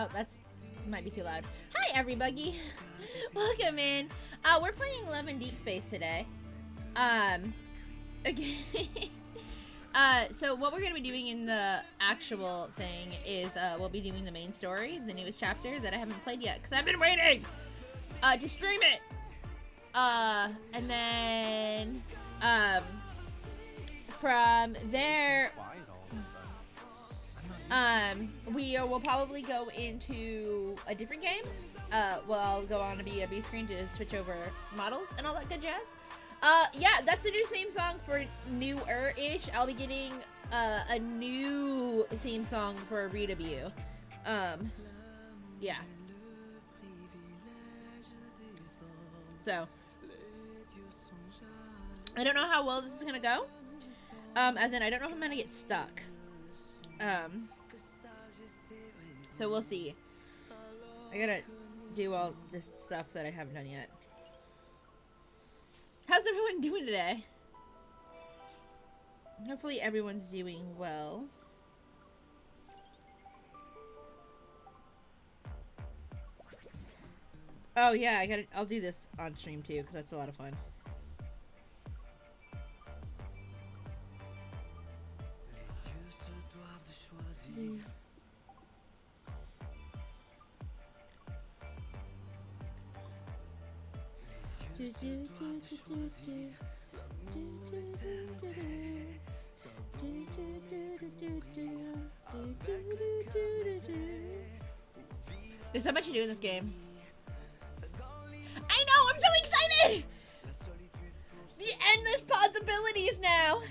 Oh, that's might be too loud. Hi, everybody. Welcome in. We're playing Love in Deep Space today. Again. So what we're gonna be doing in the actual thing is we'll be doing the main story, the newest chapter that I haven't played yet because I've been waiting to stream it. And then from there, we will probably go into a different game. Well, I'll go on to be a B screen to switch over models and all that good jazz. Yeah, that's a new theme song for newer-ish. I'll be getting a new theme song for redbubble. Yeah. So, I don't know how well this is gonna go. As in, I don't know if I'm gonna get stuck. So we'll see. I gotta do all this stuff that I haven't done yet. How's everyone doing today? Hopefully everyone's doing well. Oh yeah, I'll do this on stream too, because that's a lot of fun. There's so much to do in this game. I know, I'm so excited! The endless possibilities now!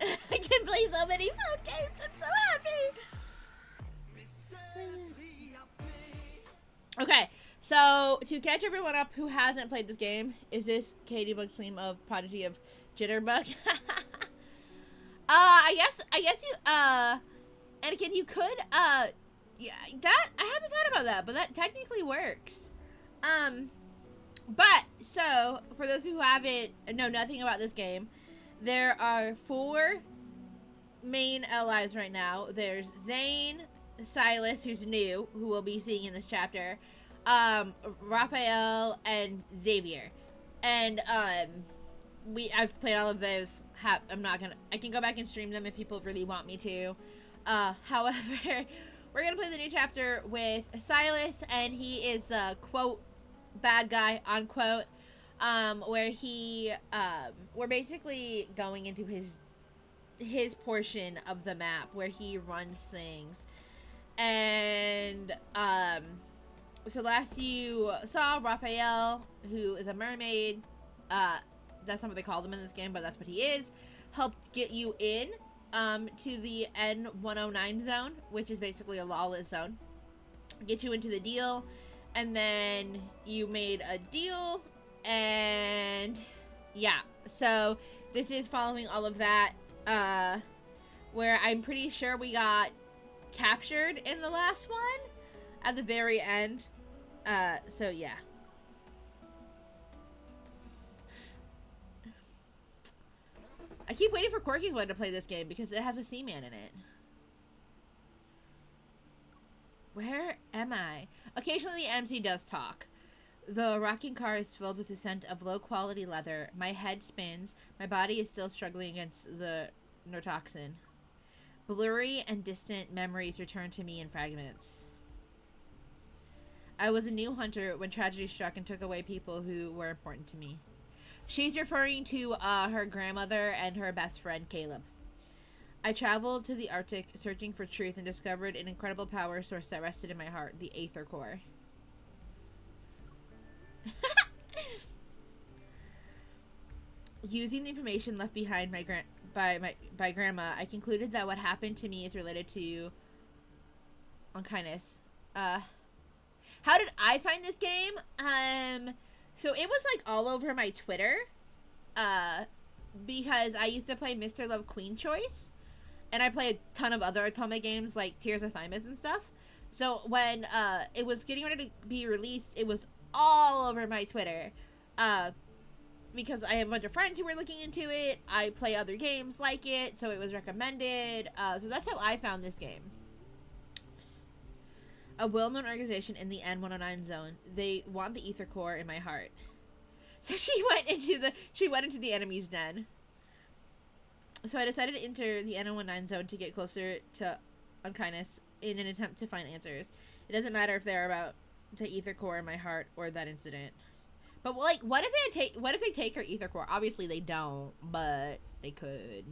I can play so many fun games, I'm so happy! Okay, so to catch everyone up who hasn't played this game, is this KattieBugg stream of Prodigy of Jitterbug? I guess you, Anakin, you could, yeah, that, I haven't thought about that, but that technically works. But, so, for those who know nothing about this game, there are 4 main allies right now. There's Zane, Silas, who's new, who we'll be seeing in this chapter, Raphael, and Xavier. And, I've played all of those. I can go back and stream them if people really want me to. However, we're gonna play the new chapter with Silas, and he is a, quote, bad guy, unquote, where we're basically going into his portion of the map where he runs things. And, so last you saw Raphael, who is a mermaid, that's not what they call them in this game, but that's what he is, helped get you in, to the N109 zone, which is basically a lawless zone. Get you into the deal, and then you made a deal, and yeah, so this is following all of that, where I'm pretty sure we got captured in the last one at the very end. So yeah. I keep waiting for Quirky Blood to play this game because it has a Seaman in it. Where am I? Occasionally the MC does talk. The rocking car is filled with the scent of low-quality leather. My head spins. My body is still struggling against the neurotoxin. Blurry and distant memories return to me in fragments. I was a new hunter when tragedy struck and took away people who were important to me. She's referring to her grandmother and her best friend, Caleb. I traveled to the Arctic searching for truth and discovered an incredible power source that rested in my heart, the Aether Core. Using the information left behind by Grandma, I concluded that what happened to me is related to unkindness. How did I find this game? So it was like all over my Twitter, because I used to play Mr. Love Queen Choice, and I play a ton of other Otome games like Tears of Thymus and stuff. So when it was getting ready to be released, it was all over my Twitter, because I have a bunch of friends who were looking into it. I play other games like it, so it was recommended. So that's how I found this game. A well-known organization in the N109 zone. They want the ether core in my heart. So she went into the enemy's den. So I decided to enter the N109 zone to get closer to unkindness in an attempt to find answers. It doesn't matter if they're about the ether core in my heart or that incident. But like, what if they take her ether core? Obviously they don't, but they could.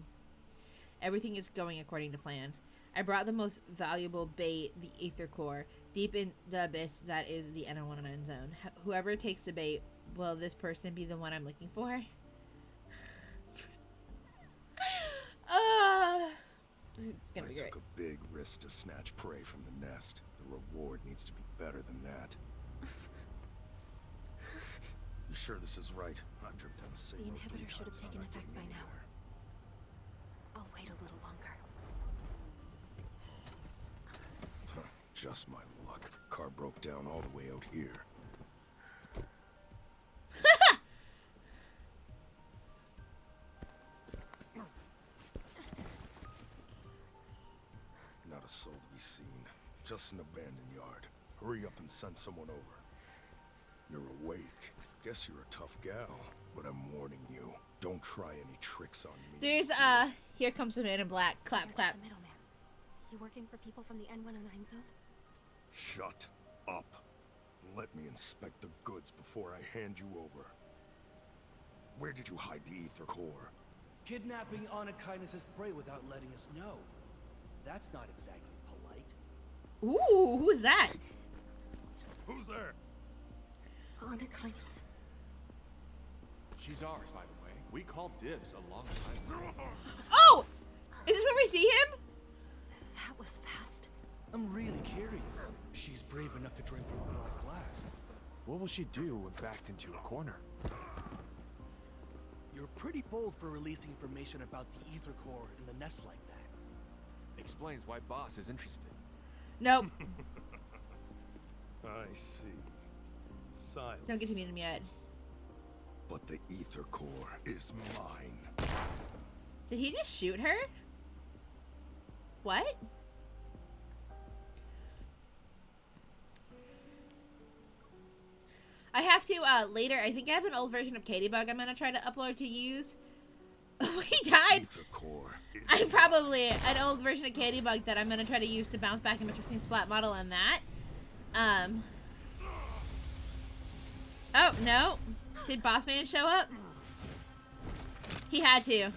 Everything is going according to plan. I brought the most valuable bait, the ether core, deep in the abyss that is the N109 zone. Whoever takes the bait, will this person be the one I'm looking for? It's gonna be great. I took a big risk to snatch prey from the nest. The reward needs to be better than that. You sure this is right? I've dripped down a signal. The inhibitor should have taken effect by now. I'll wait a little longer. Just my luck. Car broke down all the way out here. Not a soul to be seen. Just an abandoned yard. Hurry up and send someone over. You're awake. Guess you're a tough gal, but I'm warning you. Don't try any tricks on me. There's here comes the man in black. Clap, clap. The middleman. You working for people from the N109 zone? Shut up. Let me inspect the goods before I hand you over. Where did you hide the ether core? Kidnapping Anna Kindness's prey without letting us know. That's not exactly polite. Ooh, who's that? Who's there? Anna Kindness. She's ours, by the way. We called dibs a long time ago. Oh! Is this where we see him? That was fast. I'm really curious. She's brave enough to drink from a black glass. What will she do when backed into a corner? You're pretty bold for releasing information about the ether core in the nest like that. Explains why Boss is interested. Nope. I see. Silence. Don't get to meet him yet. But the ether core is mine. Did he just shoot her? What? I have to, later, I think I have an old version of KattieBugg I'm gonna try to upload to use. He died! Ether core is I probably, an old version of KattieBugg that I'm gonna try to use to bounce back an interesting splat model on that. Oh, no. Did Boss Man show up? He had to.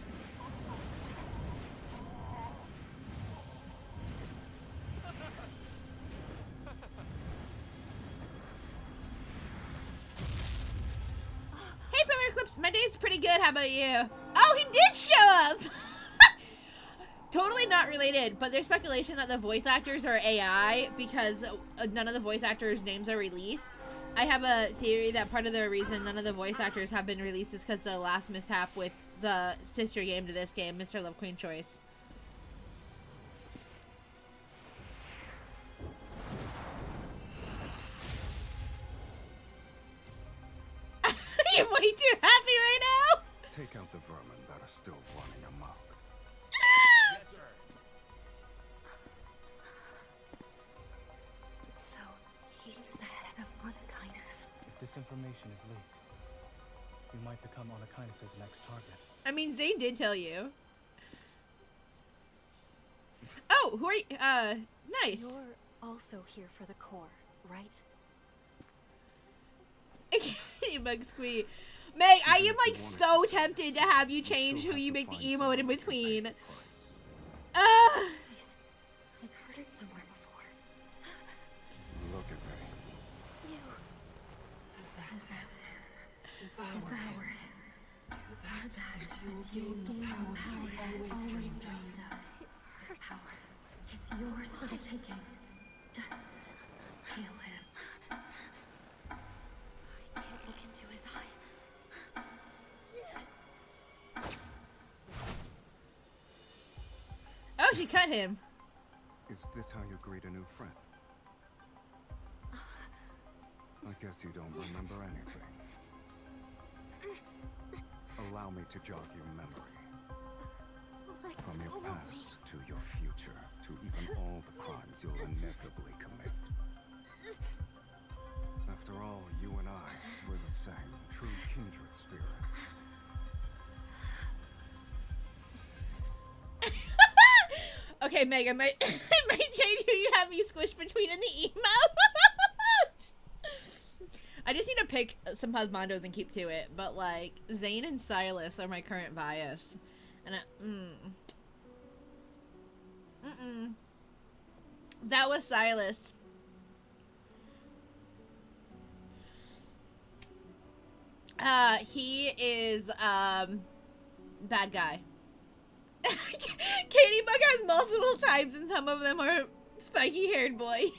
Hey, Pillar Eclipse, my day's pretty good. How about you? Oh, he did show up! Totally not related, but there's speculation that the voice actors are AI because none of the voice actors' names are released. I have a theory that part of the reason none of the voice actors have been released is because the last mishap with the sister game to this game, Mr. Love Queen Choice. You're way too happy right now! Take out the vermin that are still running amok. Yes, sir. So, he's the head of Anna Kindness. If this information is leaked, we might become Anna Kindness's next target. I mean, Zane did tell you. Oh, who are you? Nice. You're also here for the core, right? Bug squeak. Meg, I am like so tempted to have you change who you make the emote in between. Nice. I've heard it somewhere before. Look at me. You possess him. Devour him. Do that, you will gain the power you always dreamed of. His power. It's yours for the taking. Just kill him. I can't look into his eye. Oh, she cut him. Is this how you greet a new friend? I guess you don't remember anything. Allow me to jog your memory. From your past to your future, to even all the crimes you'll inevitably commit. same, true kindred spirits. Okay, Meg, I might change who you have me squished between in the email. I just need to pick some husbandos and keep to it, but like Zane and Silas are my current bias, and that was Silas. He is bad guy. KattieBugg has multiple types, and some of them are spiky-haired boys.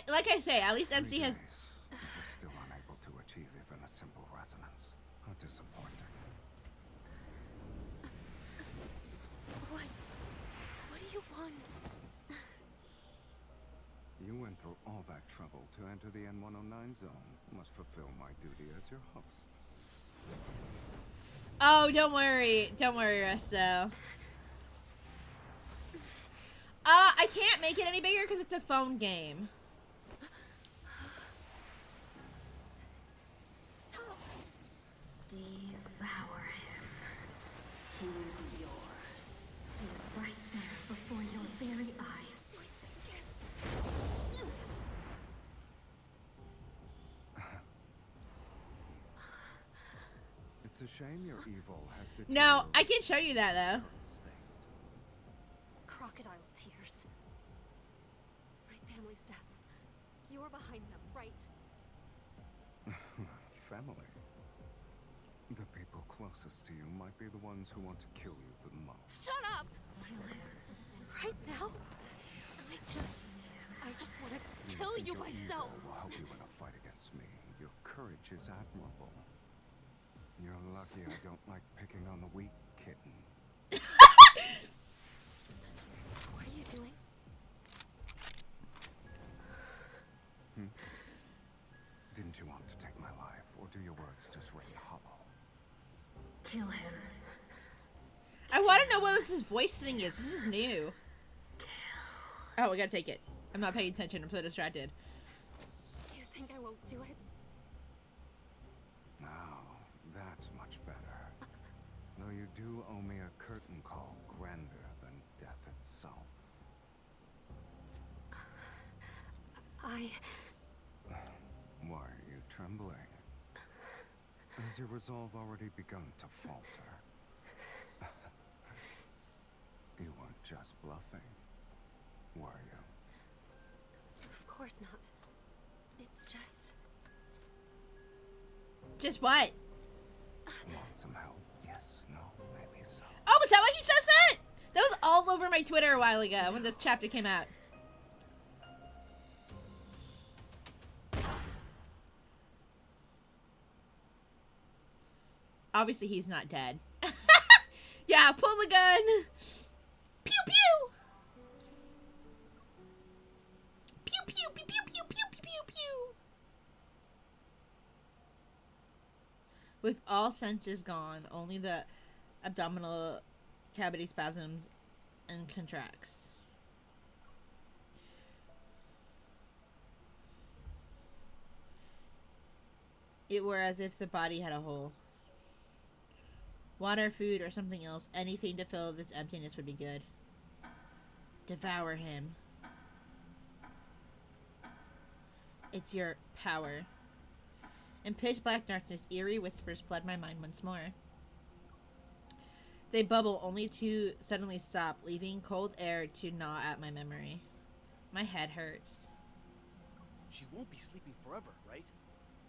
Like I say, at least MC has. We're still unable to achieve even a simple resonance. How disappointing. What do you want? You went through all that trouble to enter the N109 zone. Must fulfill my duty as your host. Oh, don't worry, Resto. I can't make it any bigger because it's a phone game. Stop. Devour him. He's yours. He's right there before your very eyes. It's a shame your evil has to. No, I can show you that though. Crocodile tears. My family's deaths. You're behind them, right? Family. The people closest to you might be the ones who want to kill you the most. Shut up! Right now, I just want to kill you your myself. Evil will help you in a fight against me. Your courage is admirable. You're lucky I don't like picking on the weak, kitten. What are you doing? Didn't you want to take my life, or do your words just ring hollow? Kill him. I want to know what this voice thing is. This is new. Oh, we gotta take it. I'm not paying attention. I'm so distracted. You think I won't do it? Now, that's much better. Though you do owe me a curtain call grander than death itself. Why are you trembling? Has your resolve already begun to falter? You weren't just bluffing, were you? Of course not. It's just... Just what? Want some help? Yes, no, maybe so. Oh, is that why he says that? That was all over my Twitter a while ago when this chapter came out. Obviously, he's not dead. Yeah, pull the gun. Pew pew. Pew pew pew pew pew pew pew pew pew. With all senses gone, only the abdominal cavity spasms and contracts. It were as if the body had a hole. Water, food, or something else, anything to fill this emptiness would be good. Devour him. It's your power. In pitch black darkness, eerie whispers flood my mind once more. They bubble only to suddenly stop, leaving cold air to gnaw at my memory. My head hurts. She won't be sleeping forever, right?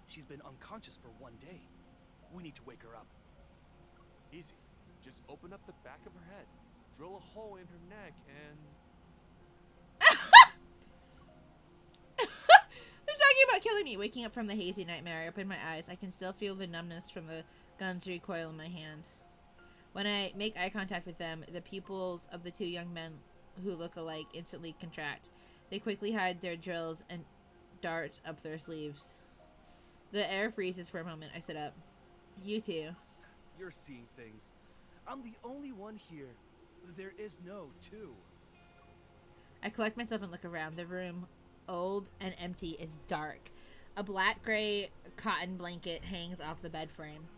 She's been unconscious for 1 day. We need to wake her up. Easy. Just open up the back of her head, drill a hole in her neck, and... They're talking about killing me. Waking up from the hazy nightmare, I open my eyes. I can still feel the numbness from the gun's recoil in my hand. When I make eye contact with them, the pupils of the two young men who look alike instantly contract. They quickly hide their drills and dart up their sleeves. The air freezes for a moment. I sit up. You too. You're seeing things. I'm the only one here. There is no two. I collect myself and look around. The room, old and empty, is dark. A black-gray cotton blanket hangs off the bed frame.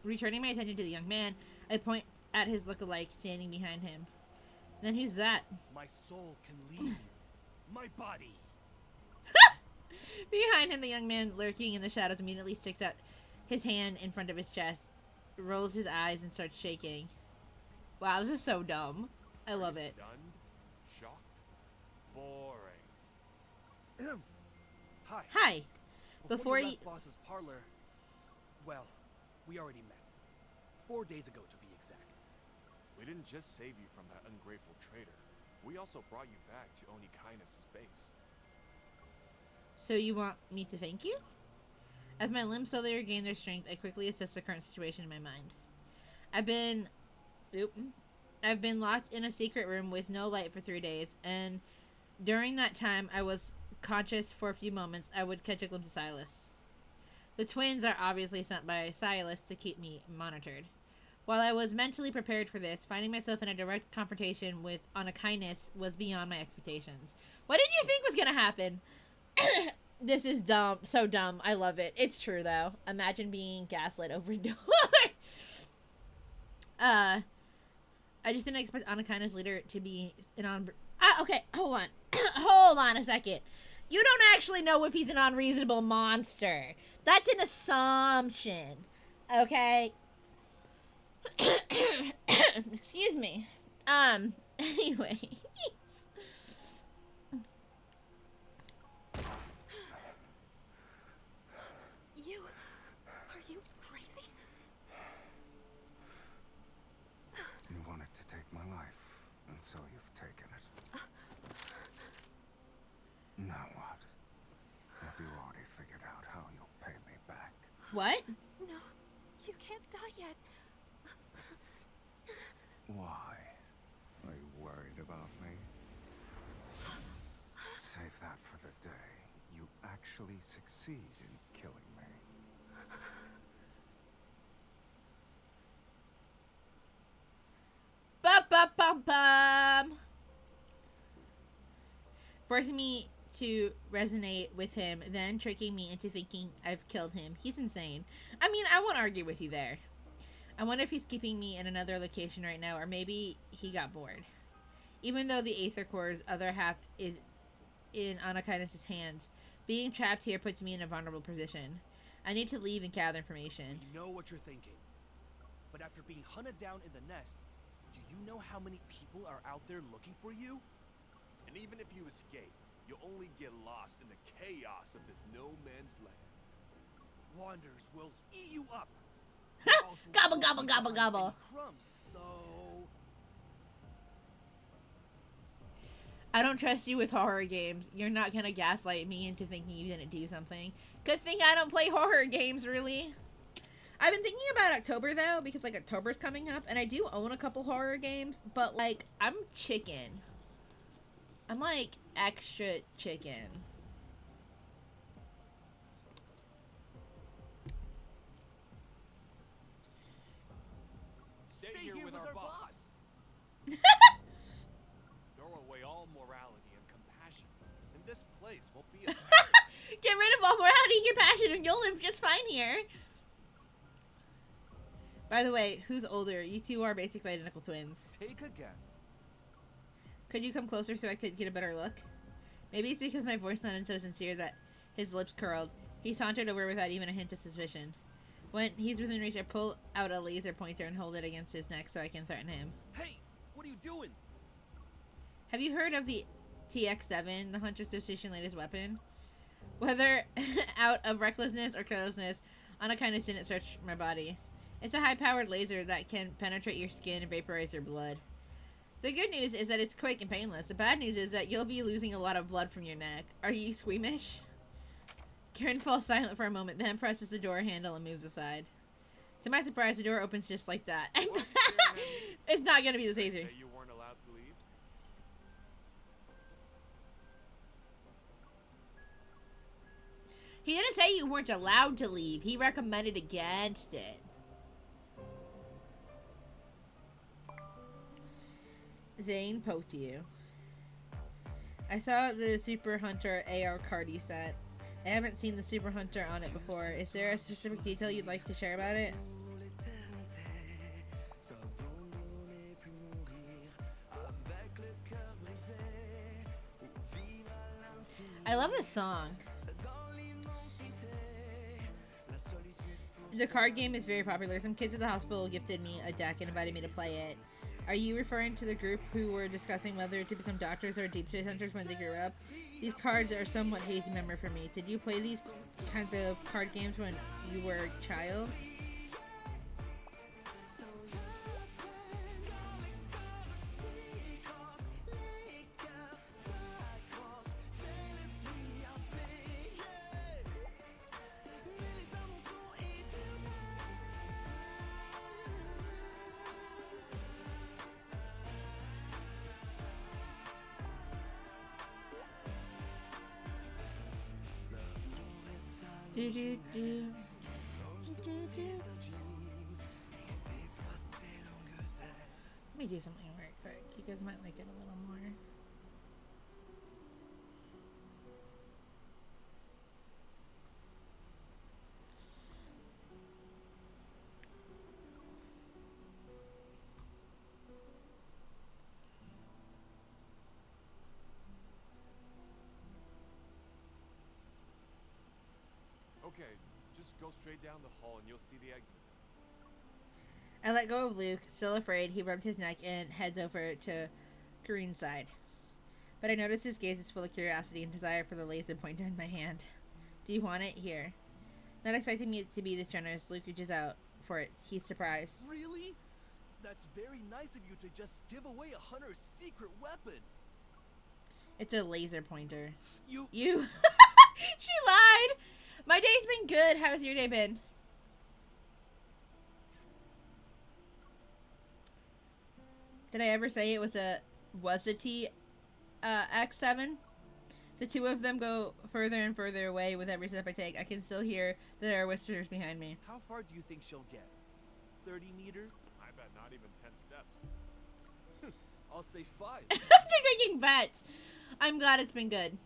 Returning my attention to the young man, I point at his look-alike standing behind him. Then who's that? My soul can leave. My body. Behind him, the young man, lurking in the shadows, immediately sticks out his hand in front of his chest, rolls his eyes, and starts shaking. Wow, this is so dumb. I love it. Stunned? Shocked? Boring. Hi. Hi. Before Before you you... left boss's parlor, well, we already met. 4 days ago, to be exact. We didn't just save you from that ungrateful traitor. We also brought you back to Onikainus' base. So you want me to thank you? As my limbs slowly regain their strength, I quickly assess the current situation in my mind. I've been locked in a secret room with no light for 3 days, and during that time I was conscious for a few moments. I would catch a glimpse of Silas. The twins are obviously sent by Silas to keep me monitored. While I was mentally prepared for this, finding myself in a direct confrontation with Onikainus was beyond my expectations. What did you think was gonna happen? This is dumb. So dumb. I love it. It's true, though. Imagine being gaslit over a door. I just didn't expect Onikainus' leader to be an okay, hold on. Hold on a second. You don't actually know if he's an unreasonable monster. That's an assumption. Okay? Excuse me. Anyway. Are you crazy? You wanted to take my life, and so you've taken it. Now what? Have you already figured out how you'll pay me back? What? No, you can't die yet. Why? Are you worried about me? Save that for the day you actually succeed in killing me. Ba-ba-bum-bum. Forcing me to resonate with him, then tricking me into thinking I've killed him. He's insane. I mean, I won't argue with you there. I wonder if he's keeping me in another location right now, or maybe he got bored. Even though the Aether Core's other half is in Onikainus' hands, being trapped here puts me in a vulnerable position. I need to leave and gather information. I know what you're thinking. But after being hunted down in the nest, do you know how many people are out there looking for you? And even if you escape, you'll only get lost in the chaos of this no-man's land. Wanderers will eat you up. Gobble, gobble, gobble, gobble. Crumbs, so... I don't trust you with horror games. You're not gonna gaslight me into thinking you didn't do something. Good thing I don't play horror games, really. I've been thinking about October, though, because, like, October's coming up, and I do own a couple horror games, but, like, I'm chicken. I'm, like, extra chicken. Stay here with our boss. Throw away all morality and compassion, and this place won't be a Get rid of all morality and compassion, and you'll live just fine here. By the way, who's older? You two are basically identical twins. Take a guess. Could you come closer so I could get a better look? Maybe it's because my voice sounded so sincere that his lips curled. He sauntered over without even a hint of suspicion. When he's within reach, I pull out a laser pointer and hold it against his neck so I can threaten him. Hey, what are you doing? Have you heard of the TX-7, the Hunter Association latest weapon? Whether out of recklessness or carelessness, Onikainus didn't search my body. It's a high-powered laser that can penetrate your skin and vaporize your blood. The good news is that it's quick and painless. The bad news is that you'll be losing a lot of blood from your neck. Are you squeamish? Karen falls silent for a moment, then presses the door handle and moves aside. To my surprise, the door opens just like that. It's not gonna be this easy. Say you weren't allowed to leave? He didn't say you weren't allowed to leave. He recommended against it. Zane poked you. I saw the Super Hunter AR card you sent. I haven't seen the Super Hunter on it before. Is there a specific detail you'd like to share about it? I love this song. The card game is very popular. Some kids at the hospital gifted me a deck and invited me to play it. Are you referring to the group who were discussing whether to become doctors or deep space hunters when they grew up? These cards are somewhat hazy memory for me. Did you play these kinds of card games when you were a child? Do, do, do. Let me do something right quick. You guys might like it a little more. Okay, just go straight down the hall and you'll see the exit. I let go of Luke, still afraid. He rubbed his neck and heads over to Kareen's side. But I noticed his gaze is full of curiosity and desire for the laser pointer in my hand. Do you want it? Here. Not expecting me to be this generous, Luke reaches out for it. He's surprised. Really? That's very nice of you to just give away a hunter's secret weapon. It's a laser pointer. You... She lied! My day's been good. How's your day been? Did I ever say it was a X7? The two of them go further and further away with every step I take. I can still hear there are whispers behind me. How far do you think she'll get? 30 meters? I bet not even 10 steps. I'll say 5. They're taking bets. I'm glad it's been good.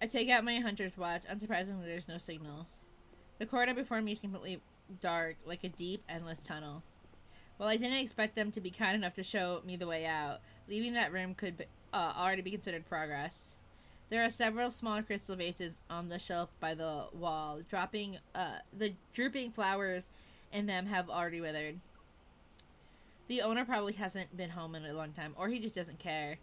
I take out my hunter's watch. Unsurprisingly, there's no signal. The corridor before me is completely dark, like a deep, endless tunnel. While I didn't expect them to be kind enough to show me the way out, leaving that room could be, already be considered progress. There are several small crystal vases on the shelf by the wall. The drooping flowers in them have already withered. The owner probably hasn't been home in a long time, or he just doesn't care.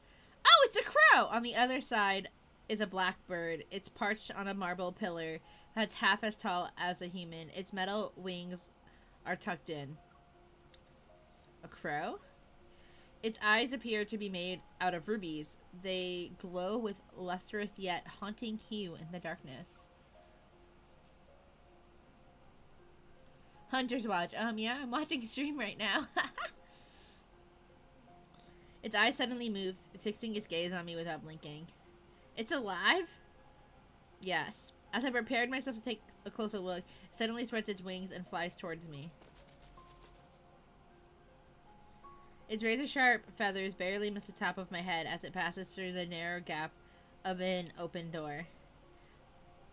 Oh, it's a crow! On the other side is a blackbird. It's perched on a marble pillar that's half as tall as a human. Its metal wings are tucked in. A crow? Its eyes appear to be made out of rubies. They glow with lustrous yet haunting hue in the darkness. Hunter's watch. Yeah, I'm watching a stream right now. Its eyes suddenly move, fixing its gaze on me without blinking. It's alive? Yes. As I prepared myself to take a closer look, it suddenly spreads its wings and flies towards me. Its razor-sharp feathers barely miss the top of my head as it passes through the narrow gap of an open door.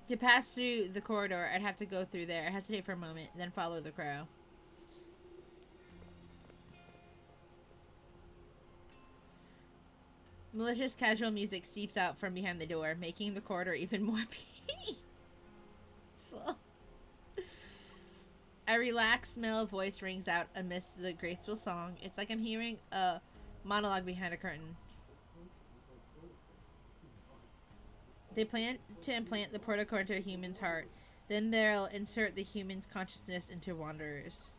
To pass through the corridor, I'd have to go through there, hesitate for a moment, then follow the crow. Malicious casual music seeps out from behind the door, making the corridor even more peaceful. A relaxed male voice rings out amidst the graceful song. It's like I'm hearing a monologue behind a curtain. They plan to implant the protocol into a human's heart. Then they'll insert the human's consciousness into wanderers.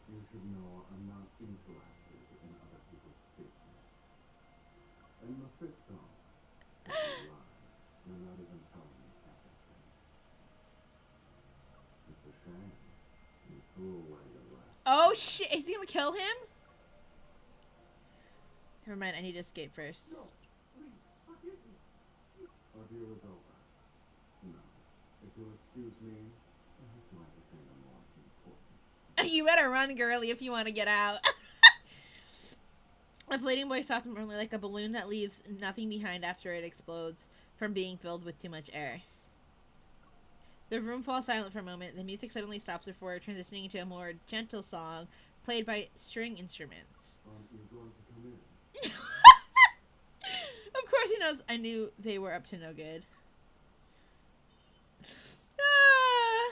You should know I'm not interested in other people's business. And the fifth song is a lie. You're not even telling me everything. It's a shame. You threw away your last. Oh shit, is he gonna kill him? Never mind, I need to escape first. No, please, forgive me. Our deal is over. No. If you'll excuse me, I have to entertain a more important. You better run, girly, if you want to get out. A fleeting boy softens only like a balloon that leaves nothing behind after it explodes from being filled with too much air. The room falls silent for a moment. The music suddenly stops before transitioning into a more gentle song played by string instruments. You're going to come in. Of course he knows. I knew they were up to no good. Ah.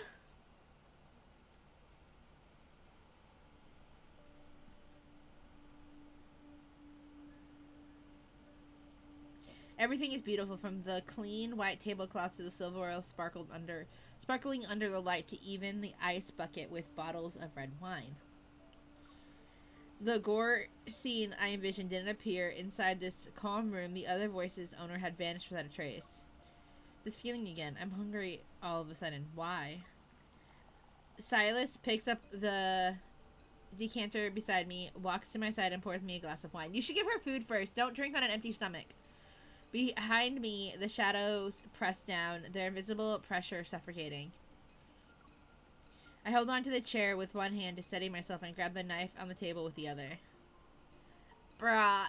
Everything is beautiful, from the clean white tablecloth to the silverware sparkling under the light, to even the ice bucket with bottles of red wine. The gore scene I envisioned didn't appear. Inside this calm room, the other voice's owner had vanished without a trace. This feeling again. I'm hungry all of a sudden. Why? Silas picks up the decanter beside me, walks to my side, and pours me a glass of wine. You should give her food first. Don't drink on an empty stomach. Behind me, the shadows press down, their invisible pressure suffocating. I hold on to the chair with one hand to steady myself and grab the knife on the table with the other. Brah.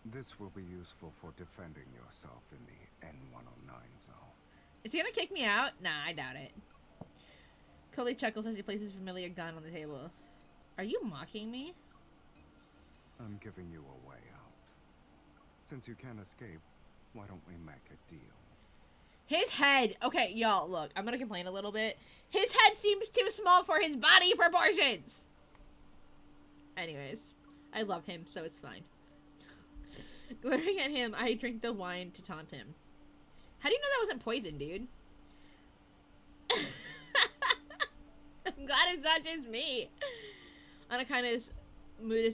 This will be useful for defending yourself in the N109 zone. Is he gonna kick me out? Nah, I doubt it. Coley chuckles as he places a familiar gun on the table. Are you mocking me? I'm giving you a way out. Since you can't escape, why don't we make a deal? His head. Okay, y'all, look. I'm gonna complain a little bit. His head seems too small for his body proportions. Anyways, I love him, so it's fine. Glaring at him, I drink the wine to taunt him. How do you know that wasn't poison, dude? I'm glad it's not just me. Anakaina's mood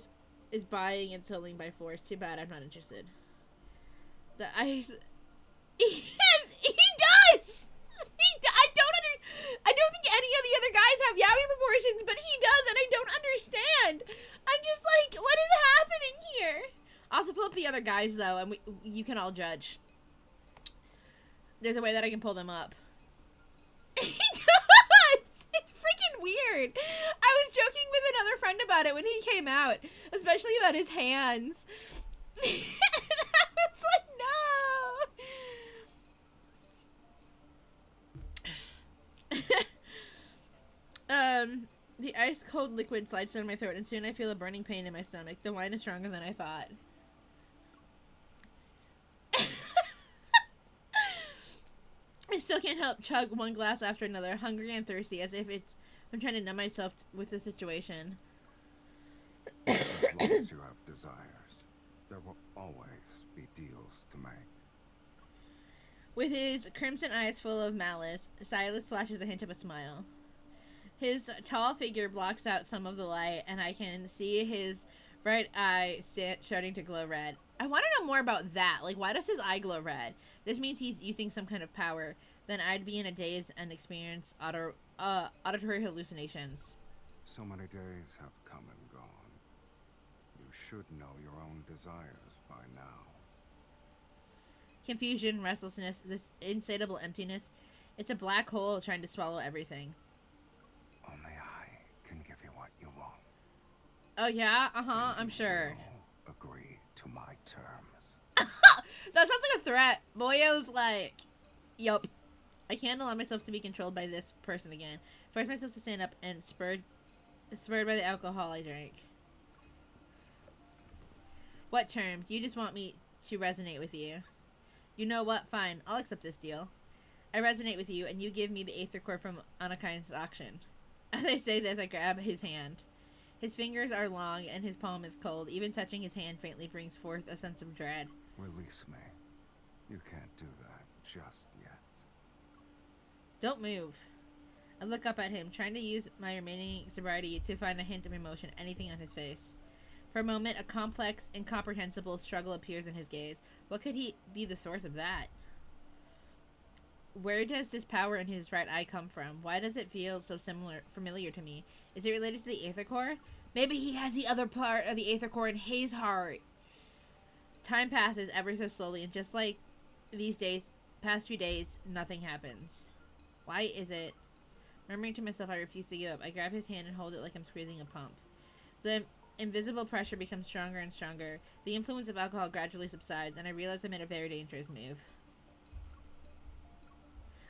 is buying and selling by force. Too bad, I'm not interested. The ice... He does! I don't think any of the other guys have yaoi proportions, but he does, and I don't understand. I'm just like, what is happening here? I'll also pull up the other guys, though, and you can all judge. There's a way that I can pull them up. He does! It's freaking weird. I was joking with another friend about it when he came out, especially about his hands. And I was like, no! The ice-cold liquid slides down my throat, and soon I feel a burning pain in my stomach. The wine is stronger than I thought. I still can't help chug one glass after another, hungry and thirsty, as if I'm trying to numb myself with the situation. As long as you have desires, there will always be deals to make. With his crimson eyes full of malice, Silas flashes a hint of a smile. His tall figure blocks out some of the light, and I can see his right eye starting to glow red. I want to know more about that. Like, why does his eye glow red? This means he's using some kind of power. Then I'd be in a daze and experience auditory hallucinations. So many days have come and gone. You should know your own desires by now. Confusion, restlessness, this insatiable emptiness. It's a black hole trying to swallow everything. Only I can give you what you want. Oh yeah? Uh-huh, I'm sure. Agree to my terms. That sounds like a threat. Boyo's like, yup. I can't allow myself to be controlled by this person again. Force myself to stand up and spurred by the alcohol I drank. What terms? You just want me to resonate with you. You know what? Fine. I'll accept this deal. I resonate with you, and you give me the Aether Core from Anakaina's auction. As I say this, I grab his hand. His fingers are long, and his palm is cold. Even touching his hand faintly brings forth a sense of dread. Release me. You can't do that just yet. Don't move. I look up at him, trying to use my remaining sobriety to find a hint of emotion, anything on his face. For a moment, a complex, incomprehensible struggle appears in his gaze. What could be the source of that? Where does this power in his right eye come from? Why does it feel so familiar to me? Is it related to the Aether Core? Maybe he has the other part of the Aether Core in his heart. Time passes ever so slowly, and just like these days, past few days, nothing happens. Why is it? Murmuring to myself, I refuse to give up. I grab his hand and hold it like I'm squeezing a pump. The invisible pressure becomes stronger and stronger. The influence of alcohol gradually subsides, and I realize I made a very dangerous move.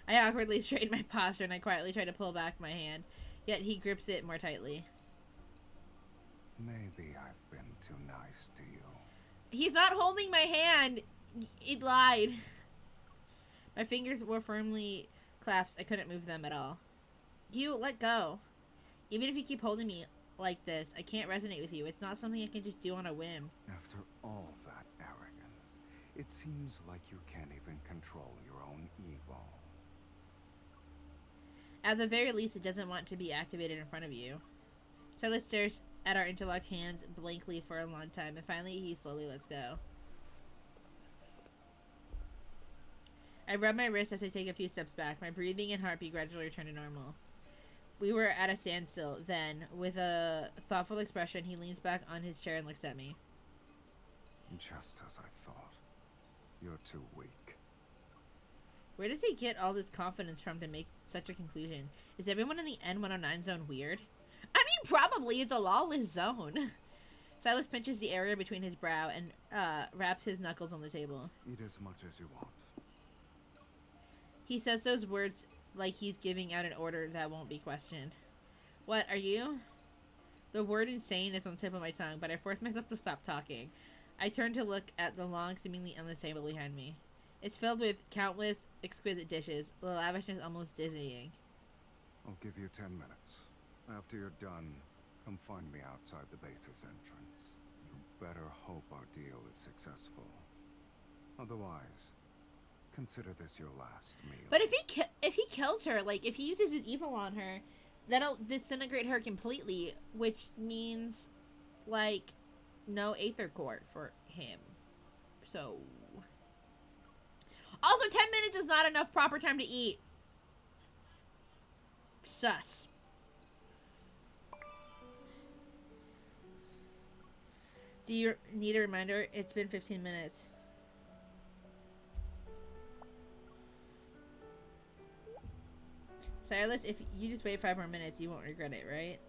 I awkwardly straighten my posture, and I quietly try to pull back my hand, yet he grips it more tightly. Maybe I've been too nice to you. He's not holding my hand. It lied. My fingers were firmly clasped. I couldn't move them at all. You, let go. Even if you keep holding me like this, I can't resonate with you. It's not something I can just do on a whim. After all that arrogance, it seems like you can't even control your own ego. At the very least, it doesn't want to be activated in front of you. Silas stares at our interlocked hands blankly for a long time, and finally he slowly lets go. I rub my wrist as I take a few steps back. My breathing and heartbeat gradually return to normal. We were at a standstill. Then, with a thoughtful expression, he leans back on his chair and looks at me. Just as I thought. You're too weak. Where does he get all this confidence from to make such a conclusion? Is everyone in the N109 zone weird? I mean, probably. It's a lawless zone. Silas pinches the area between his brow and wraps his knuckles on the table. Eat as much as you want. He says those words like he's giving out an order that won't be questioned. What, are you? The word insane is on the tip of my tongue, but I force myself to stop talking. I turn to look at the long, seemingly endless table behind me. It's filled with countless exquisite dishes, the lavishness almost dizzying. I'll give you 10 minutes. After you're done, come find me outside the base's entrance. You better hope our deal is successful. Otherwise, consider this your last meal. But if he kills her, like, if he uses his evil on her, that'll disintegrate her completely, which means, like, no Aether Core for him. So... Also, 10 minutes is not enough proper time to eat. Sus. Do you need a reminder? It's been 15 minutes. Silas, if you just wait 5 more minutes, you won't regret it, right?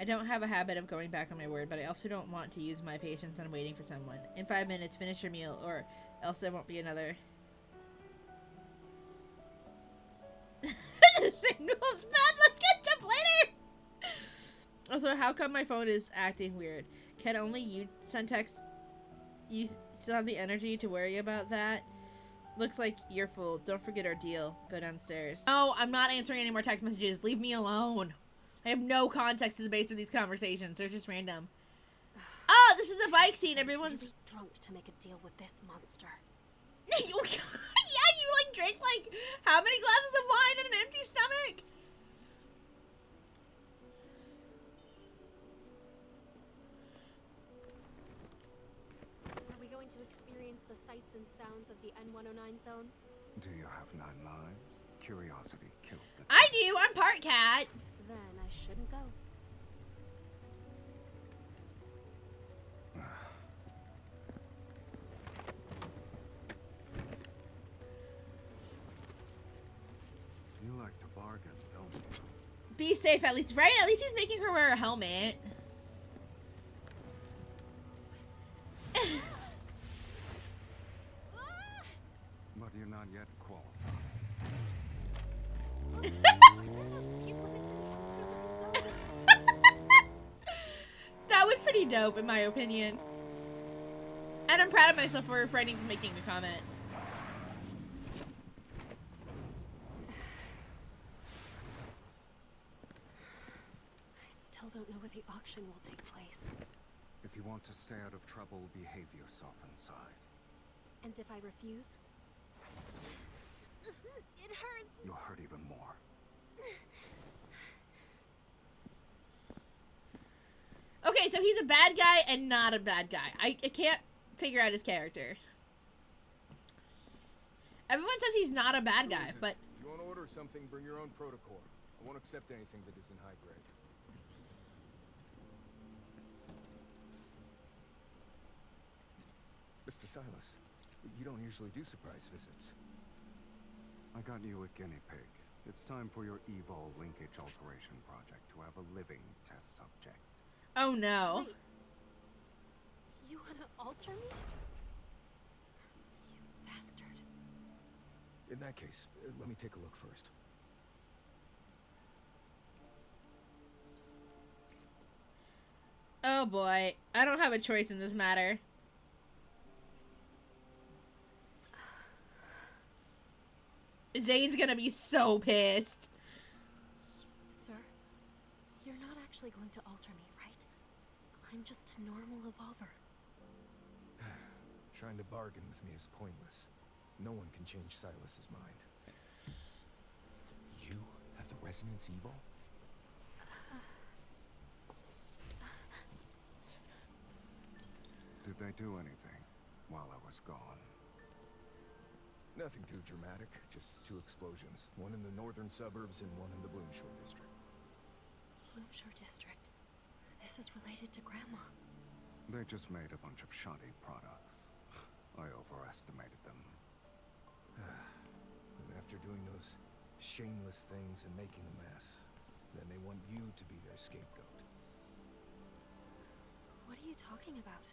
I don't have a habit of going back on my word, but I also don't want to use my patience on waiting for someone. In 5 minutes, finish your meal, or else there won't be another... Singles bed. Let's catch up later. Also, how come my phone is acting weird? Can only you send text? You still have the energy to worry about that? Looks like you're full. Don't forget our deal. Go downstairs. No, I'm not answering any more text messages. Leave me alone. I have no context to the base of these conversations. They're just random. Oh, this is the bike scene. Everyone's really drunk to make a deal with this monster. Yeah, you like drank like how many glasses of wine in an empty stomach? Are we going to experience the sights and sounds of the N109 zone? Do you have 9 lives? Curiosity killed the... I do. I'm part cat. Then I shouldn't go. You like to bargain, don't you? Be safe at least, right? At least he's making her wear a helmet. But you're not yet qualified. That was pretty dope, in my opinion. And I'm proud of myself for refraining from making a comment. I still don't know where the auction will take place. If you want to stay out of trouble, behave yourself inside. And if I refuse? It hurts. You'll hurt even more. Okay, so he's a bad guy and not a bad guy. I can't figure out his character. Everyone says he's not a bad guy, but... If you want to order something, bring your own protocol. I won't accept anything that isn't high grade. Mr. Silas, you don't usually do surprise visits. I got you a guinea pig. It's time for your evil linkage alteration project to have a living test subject. Oh no. Wait. You wanna alter me? You bastard. In that case, let me take a look first. Oh boy. I don't have a choice in this matter. Zane's gonna be so pissed. Sir, you're not actually going to alter me, right? I'm just a normal evolver. Trying to bargain with me is pointless. No one can change Silas's mind. You have the Resonance Evil? Did they do anything while I was gone? Nothing too dramatic, just 2 explosions. One in the northern suburbs and one in the Bloomshore district. Bloomshore District. This is related to Grandma. They just made a bunch of shoddy products. I overestimated them. And after doing those shameless things and making a mess, then they want you to be their scapegoat. What are you talking about?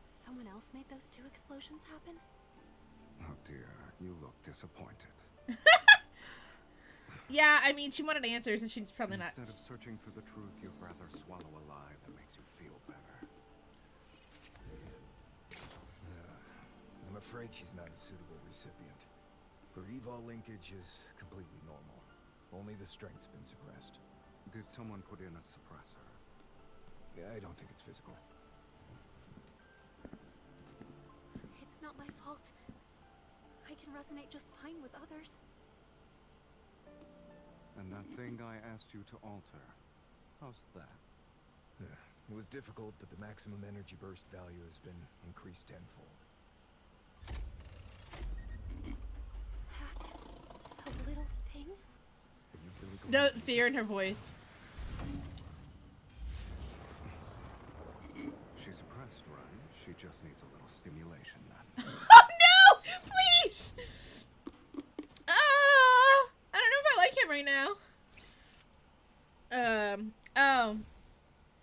Someone else made those 2 explosions happen? Oh dear, you look disappointed. Yeah, I mean, she wanted answers and she's probably not. Instead of searching for the truth, you'd rather swallow a lie that makes you feel better. I'm afraid she's not a suitable recipient. Her evil linkage is completely normal. Only the strength's been suppressed. Did someone put in a suppressor? I don't think it's physical. It's not my fault. I can resonate just fine with others. And that thing I asked you to alter, how's that? It was difficult, but the maximum energy burst value has been increased tenfold. That a little thing? Are you really going No to use fear in her voice. She's suppressed, right? She just needs a little stimulation then. Oh no! Please! I don't know if I like him right now. Oh.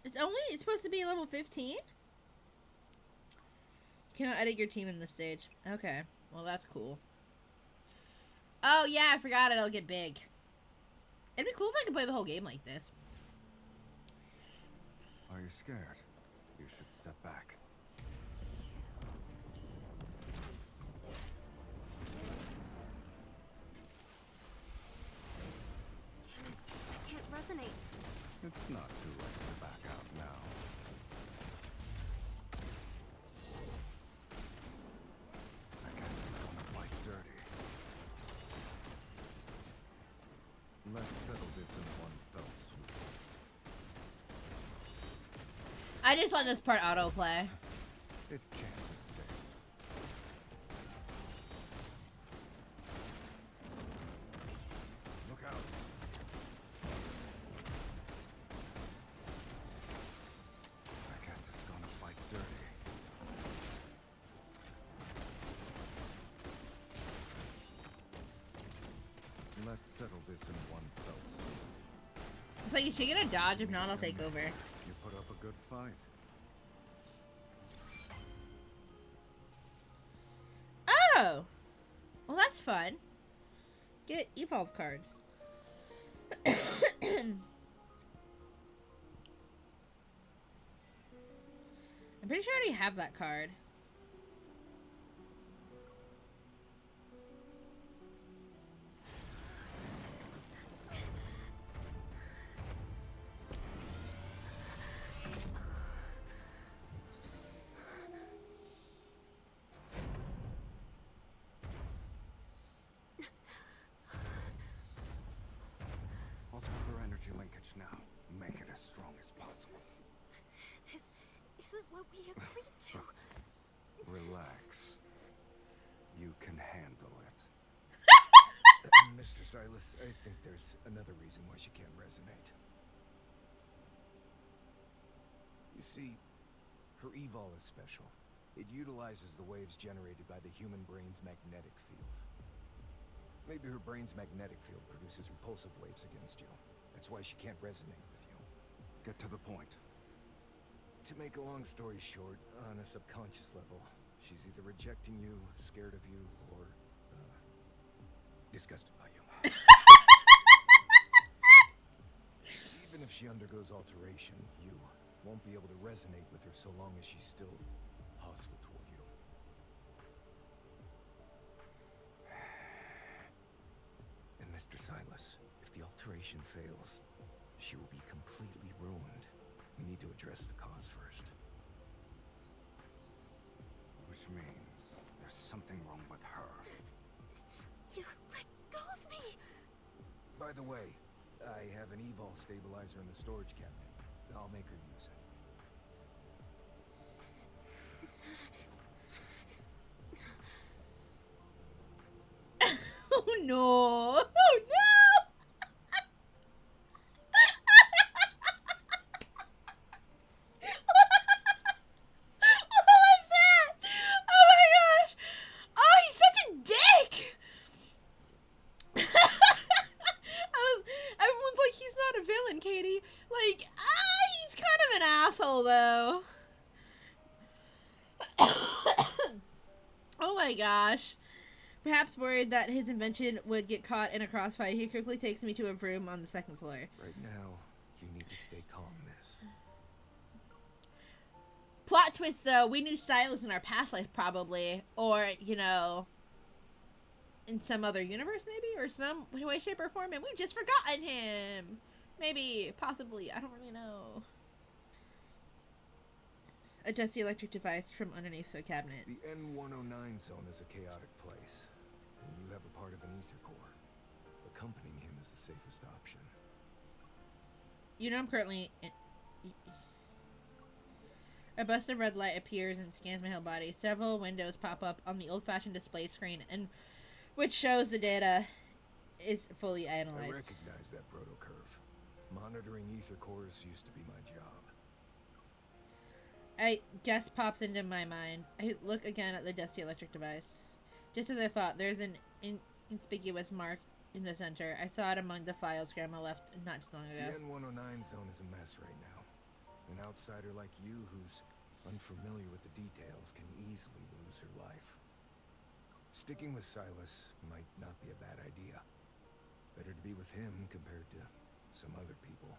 It's only supposed to be level 15? You cannot edit your team in this stage. Okay. Well, that's cool. Oh, yeah, I forgot it'll get big. It'd be cool if I could play the whole game like this. Are you scared? You should step back. Damn it, I can't resonate. It's not too late to back out now. I guess it's gonna fight dirty. Let's settle this in one fell swoop. I just want this part autoplay. It can't escape. Look out. I guess it's gonna fight dirty. Let's settle this in one fell swoop. It's like, is she gonna dodge? If not, I'll take over. You put up a good fight. Oh! Well, that's fun. Get evolve cards. I'm pretty sure I already have that card. Alter her energy linkage now. Make it as strong as possible. This isn't what we agreed to. Relax. You can handle it. Mr. Silas, I think there's another reason why she can't resonate. You see, her evol is special. It utilizes the waves generated by the human brain's magnetic field. Maybe her brain's magnetic field produces repulsive waves against you. That's why she can't resonate with you. Get to the point. To make a long story short, on a subconscious level, she's either rejecting you, scared of you, or disgusted by you. Even if she undergoes alteration, you won't be able to resonate with her so long as she's still hostile toward you. And Mr. Silas, if the alteration fails, she will be completely ruined. We need to address the cause first. Which means there's something wrong with her. You let go of me! By the way, I have an evol stabilizer in the storage cabinet. I'll make her use it. Oh no! Oh no! What was that? Oh my gosh! Oh, he's such a dick! Everyone's like, he's not a villain, Katie. Like, he's kind of an asshole, though. Oh my gosh. Perhaps worried that his invention would get caught in a crossfire, he quickly takes me to a room on the second floor. Right now, you need to stay calm, miss. Plot twist, though, we knew Silas in our past life, probably. Or, you know, in some other universe, maybe? Or some way, shape, or form, and we've just forgotten him. Maybe, possibly, I don't really know. Adjust the electric device from underneath the cabinet. The N109 zone is a chaotic place, and you have a part of an ether core. Accompanying him is the safest option. You know I'm currently in... A burst of red light appears and scans my whole body. Several windows pop up on the old-fashioned display screen, and which shows the data is fully analyzed. I recognize that proto-curve. Monitoring ether cores used to be my job. I guess pops into my mind. I look again at the dusty electric device. Just as I thought, there's an inconspicuous mark in the center. I saw it among the files Grandma left not too long ago. The N109 zone is a mess right now. An outsider like you who's unfamiliar with the details can easily lose her life. Sticking with Silas might not be a bad idea. Better to be with him compared to some other people.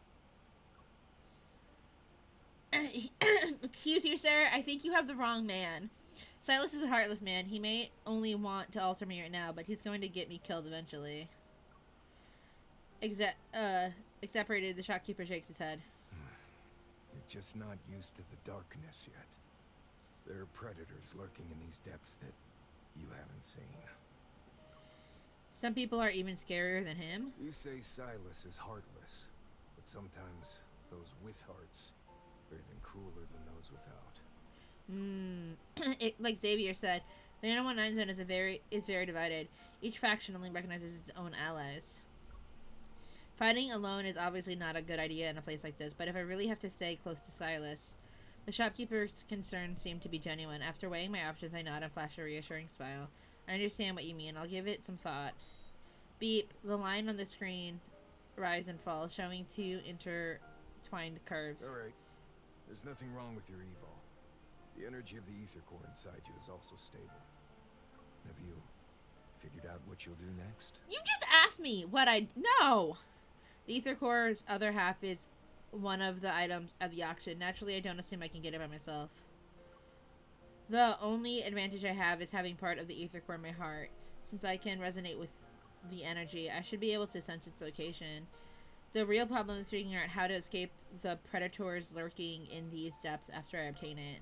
Excuse you, sir. I think you have the wrong man. Silas is a heartless man. He may only want to alter me right now, but he's going to get me killed eventually. Exasperated, the shopkeeper shakes his head. You're just not used to the darkness yet. There are predators lurking in these depths that you haven't seen. Some people are even scarier than him. You say Silas is heartless, but sometimes those with hearts are even crueler than those without. Like Xavier said, the 919 zone is very divided. Each faction only recognizes its own allies. Fighting alone is obviously not a good idea in a place like this, but if I really have to stay close to Silas... The shopkeeper's concerns seem to be genuine. After weighing my options, I nod and flash a reassuring smile. I understand what you mean. I'll give it some thought. Beep. The line on the screen rise and fall, showing two intertwined curves. Alright. There's nothing wrong with your evil. The energy of the ether core inside you is also stable. Have you figured out what you'll do next? You just asked me what I... No! The ether core's other half is one of the items at the auction. Naturally, I don't assume I can get it by myself. The only advantage I have is having part of the ether core in my heart. Since I can resonate with the energy, I should be able to sense its location. The real problem is figuring out how to escape the predators lurking in these depths after I obtain it.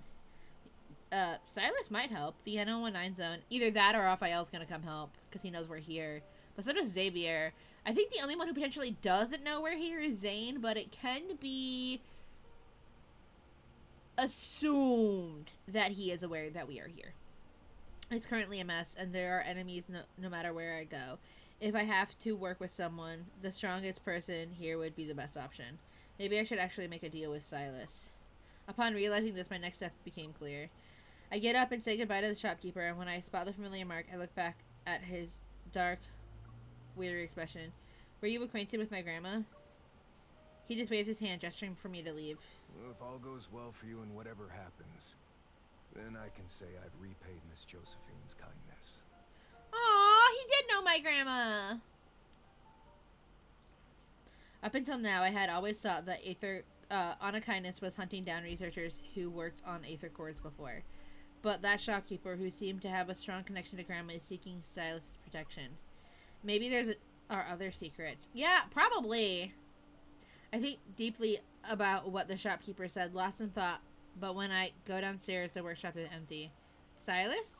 Silas might help. The N019 zone. Either that or Raphael's gonna come help, because he knows we're here. But so does Xavier. I think the only one who potentially doesn't know we're here is Zane, but it can be assumed that he is aware that we are here. It's currently a mess, and there are enemies no matter where I go. If I have to work with someone, the strongest person here would be the best option. Maybe I should actually make a deal with Silas. Upon realizing this, my next step became clear. I get up and say goodbye to the shopkeeper, and when I spot the familiar mark, I look back at his dark, weary expression. Were you acquainted with my grandma? He just waved his hand, gesturing for me to leave. Well, if all goes well for you and whatever happens, then I can say I've repaid Miss Josephine's kindness. Aw, he did know my grandma! Up until now, I had always thought that Honor Kindness was hunting down researchers who worked on Aether cores before. But that shopkeeper, who seemed to have a strong connection to Grandma, is seeking Silas's protection. Maybe are other secrets. Yeah, probably. I think deeply about what the shopkeeper said, lost in thought, but when I go downstairs, the workshop is empty. Silas?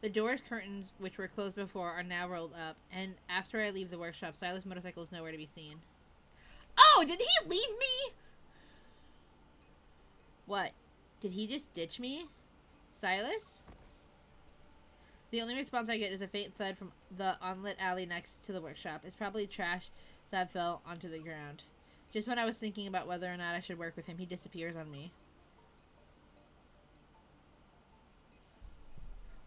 The door's curtains, which were closed before, are now rolled up, and after I leave the workshop, Silas' motorcycle is nowhere to be seen. Oh, did he leave me? What? Did he just ditch me? Silas? The only response I get is a faint thud from the unlit alley next to the workshop. It's probably trash that fell onto the ground. Just when I was thinking about whether or not I should work with him, he disappears on me.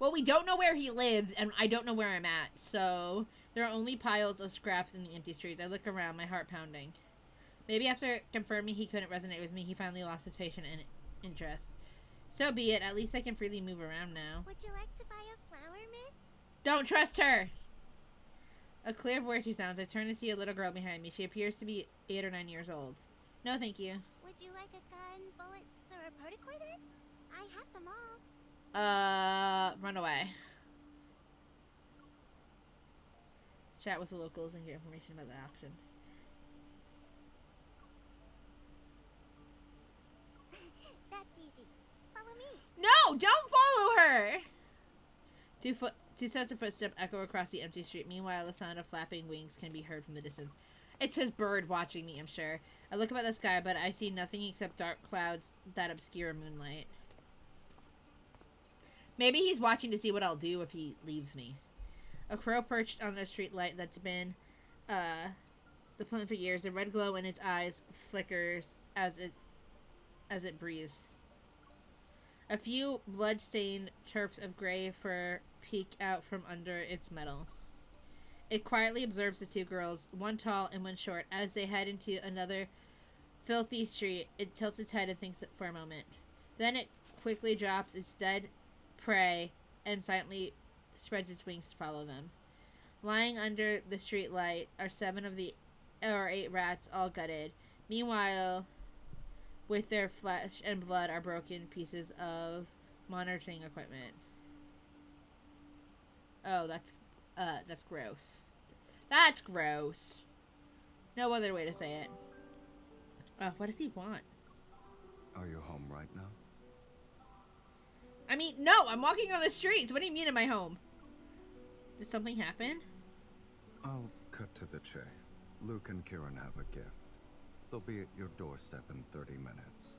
Well, we don't know where he lives, and I don't know where I'm at, so there are only piles of scraps in the empty streets. I look around, my heart pounding. Maybe after confirming he couldn't resonate with me, he finally lost his patience and interest. So be it. At least I can freely move around now. Would you like to buy a flower, miss? Don't trust her! A clear voice resounds. I turn to see a little girl behind me. She appears to be 8 or 9 years old. No, thank you. Would you like a gun, bullets, or a protocore then? I have them all. Run away. Chat with the locals and get information about the auction. That's easy. Follow me. No, don't follow her! Two sets of footsteps echo across the empty street. Meanwhile, the sound of flapping wings can be heard from the distance. It's his bird watching me, I'm sure. I look up at the sky, but I see nothing except dark clouds that obscure moonlight. Maybe he's watching to see what I'll do if he leaves me. A crow perched on a street light that's been the plant for years. The red glow in its eyes flickers as it breathes. A few blood-stained tufts of gray fur peek out from under its metal. It quietly observes the two girls, one tall and one short. As they head into another filthy street, it tilts its head and thinks for a moment. Then it quickly drops its dead prey and silently spreads its wings to follow them. Lying under the street light are 8 rats, all gutted. Meanwhile, with their flesh and blood are broken pieces of monitoring equipment. Oh, that's gross. That's gross. No other way to say it. What does he want? Are you home right now? I mean, no, I'm walking on the streets. What do you mean am I home? Did something happen? I'll cut to the chase. Luke and Kieran have a gift. They'll be at your doorstep in 30 minutes.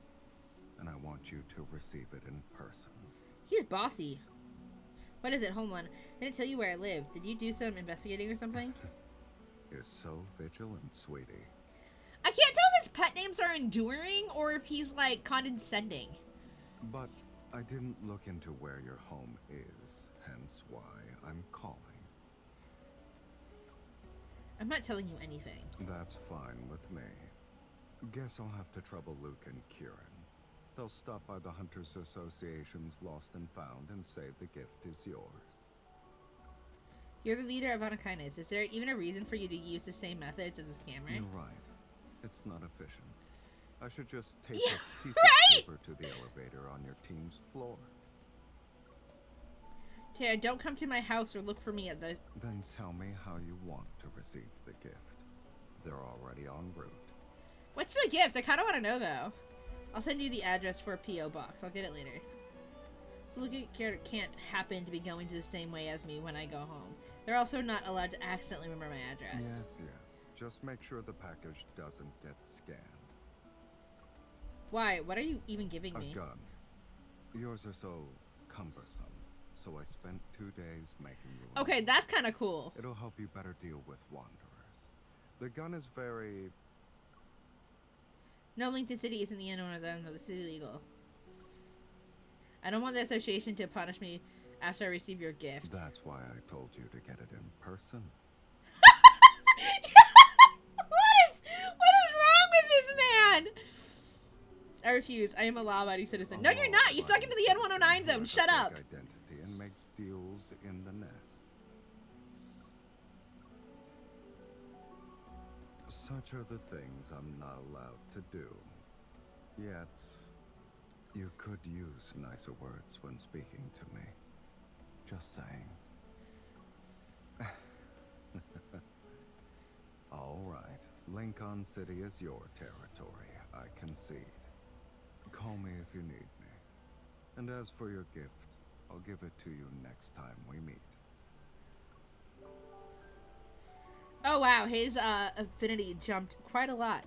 And I want you to receive it in person. He's bossy. What is it? Hold on. I didn't tell you where I live. Did you do some investigating or something? You're so vigilant, sweetie. I can't tell if his pet names are enduring or if he's, like, condescending. But I didn't look into where your home is, hence why I'm calling. I'm not telling you anything. That's fine with me. Guess I'll have to trouble Luke and Kieran. They'll stop by the Hunters Association's Lost and Found and say the gift is yours. You're the leader of Honor Kindness. Is there even a reason for you to use the same methods as a scammer? You're right. It's not efficient. I should just take Yeah, a piece right? of paper to the elevator on your team's floor. Tara, don't come to my house or look for me at the... Then tell me how you want to receive the gift. They're already en route. What's the gift? I kind of want to know, though. I'll send you the address for a P.O. box. I'll get it later. So Luke and Kieran can't happen to be going to the same way as me when I go home. They're also not allowed to accidentally remember my address. Yes, yes. Just make sure the package doesn't get scanned. Why? What are you even giving me? A gun. Yours are so cumbersome, so I spent 2 days making you. Okay, that's kind of cool. It'll help you better deal with wanderers. The gun is very... No link to city isn't the end on its own, though. This is illegal. I don't want the association to punish me after I receive your gift. That's why I told you to get it in person. What is wrong with this man? I refuse. I am a law-abiding citizen. No, you're not. You stuck into the N109 zone. Shut up. Identity and makes deals in the nest. Such are the things I'm not allowed to do. Yet, you could use nicer words when speaking to me. Just saying. All right. Lincoln City is your territory, I concede. Call me if you need me. And as for your gift, I'll give it to you next time we meet. Oh wow, his affinity jumped quite a lot.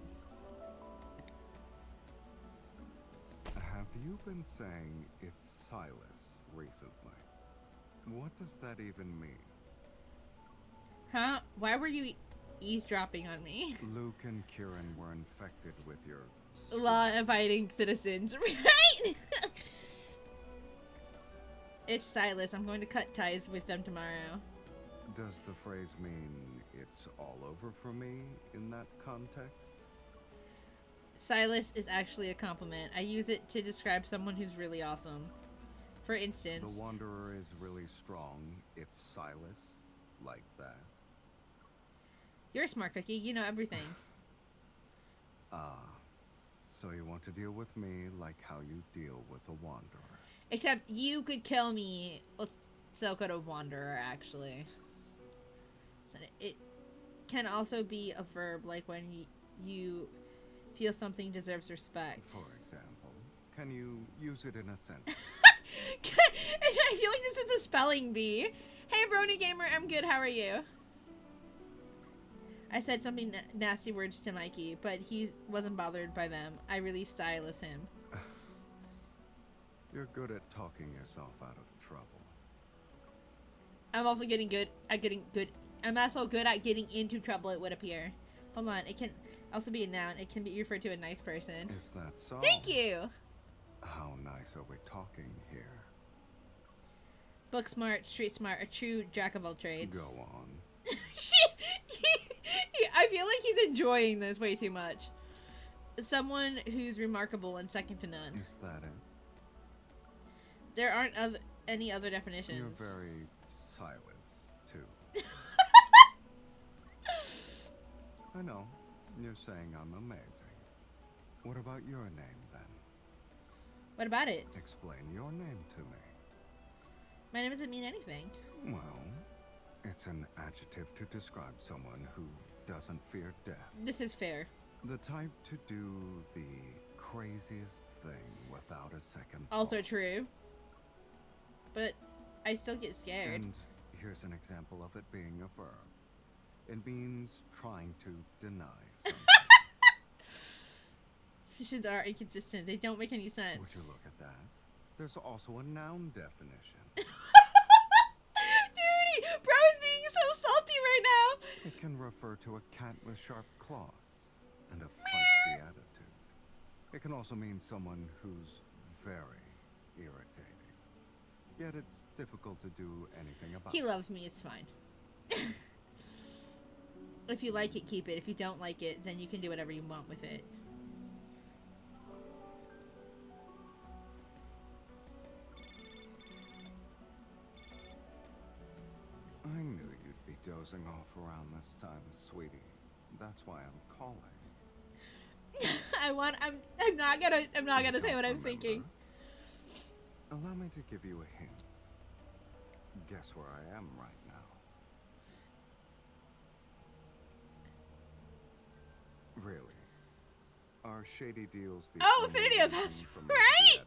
Have you been saying it's Silas recently? What does that even mean? Huh? Why were you eavesdropping on me? Luke and Kieran were infected with your... Law-abiding citizens, right? It's Silas. I'm going to cut ties with them tomorrow. Does the phrase mean it's all over for me in that context? Silas is actually a compliment. I use it to describe someone who's really awesome. For instance... The Wanderer is really strong. It's Silas. Like that. You're a smart cookie. You know everything. So you want to deal with me like how you deal with a Wanderer. Except you could kill me. Well, so could a Wanderer, actually. So it can also be a verb, like when you feel something deserves respect. For example, can you use it in a sentence? I feel like this is a spelling bee. Hey, Brony Gamer, I'm good. How are you? I said something nasty words to Mikey, but he wasn't bothered by them. I really stylus him. You're good at talking yourself out of trouble. I'm also getting good at getting good. I'm also good at getting into trouble, it would appear. Hold on. It can also be a noun. It can be referred to a nice person. Is that so? Thank you! How nice are we talking here? Book smart, street smart, a true jack of all trades. Go on. I feel like he's enjoying this way too much. Someone who's remarkable and second to none. Is that it? There aren't any other definitions. You're very Silas, too. I know. You're saying I'm amazing. What about your name, then? What about it? Explain your name to me. My name doesn't mean anything. Well, it's an adjective to describe someone who doesn't fear death. This is fair. The type to do the craziest thing without a second thought. Also true. But I still get scared. And here's an example of it being a verb. It means trying to deny something. Definitions are inconsistent. They don't make any sense. Would you look at that? There's also a noun definition. Dude, bro is being so salty right now. It can refer to a cat with sharp claws and a feisty attitude. It can also mean someone who's very irritating. Yet it's difficult to do anything about. He loves me, it's fine. If you like it, keep it. If you don't like it, then you can do whatever you want with it. I knew you'd be dozing off around this time, sweetie. That's why I'm calling. I'm not gonna say what I'm thinking. Allow me to give you a hint. Guess where I am right now. Really? Are shady deals the Affinity of Paths, right?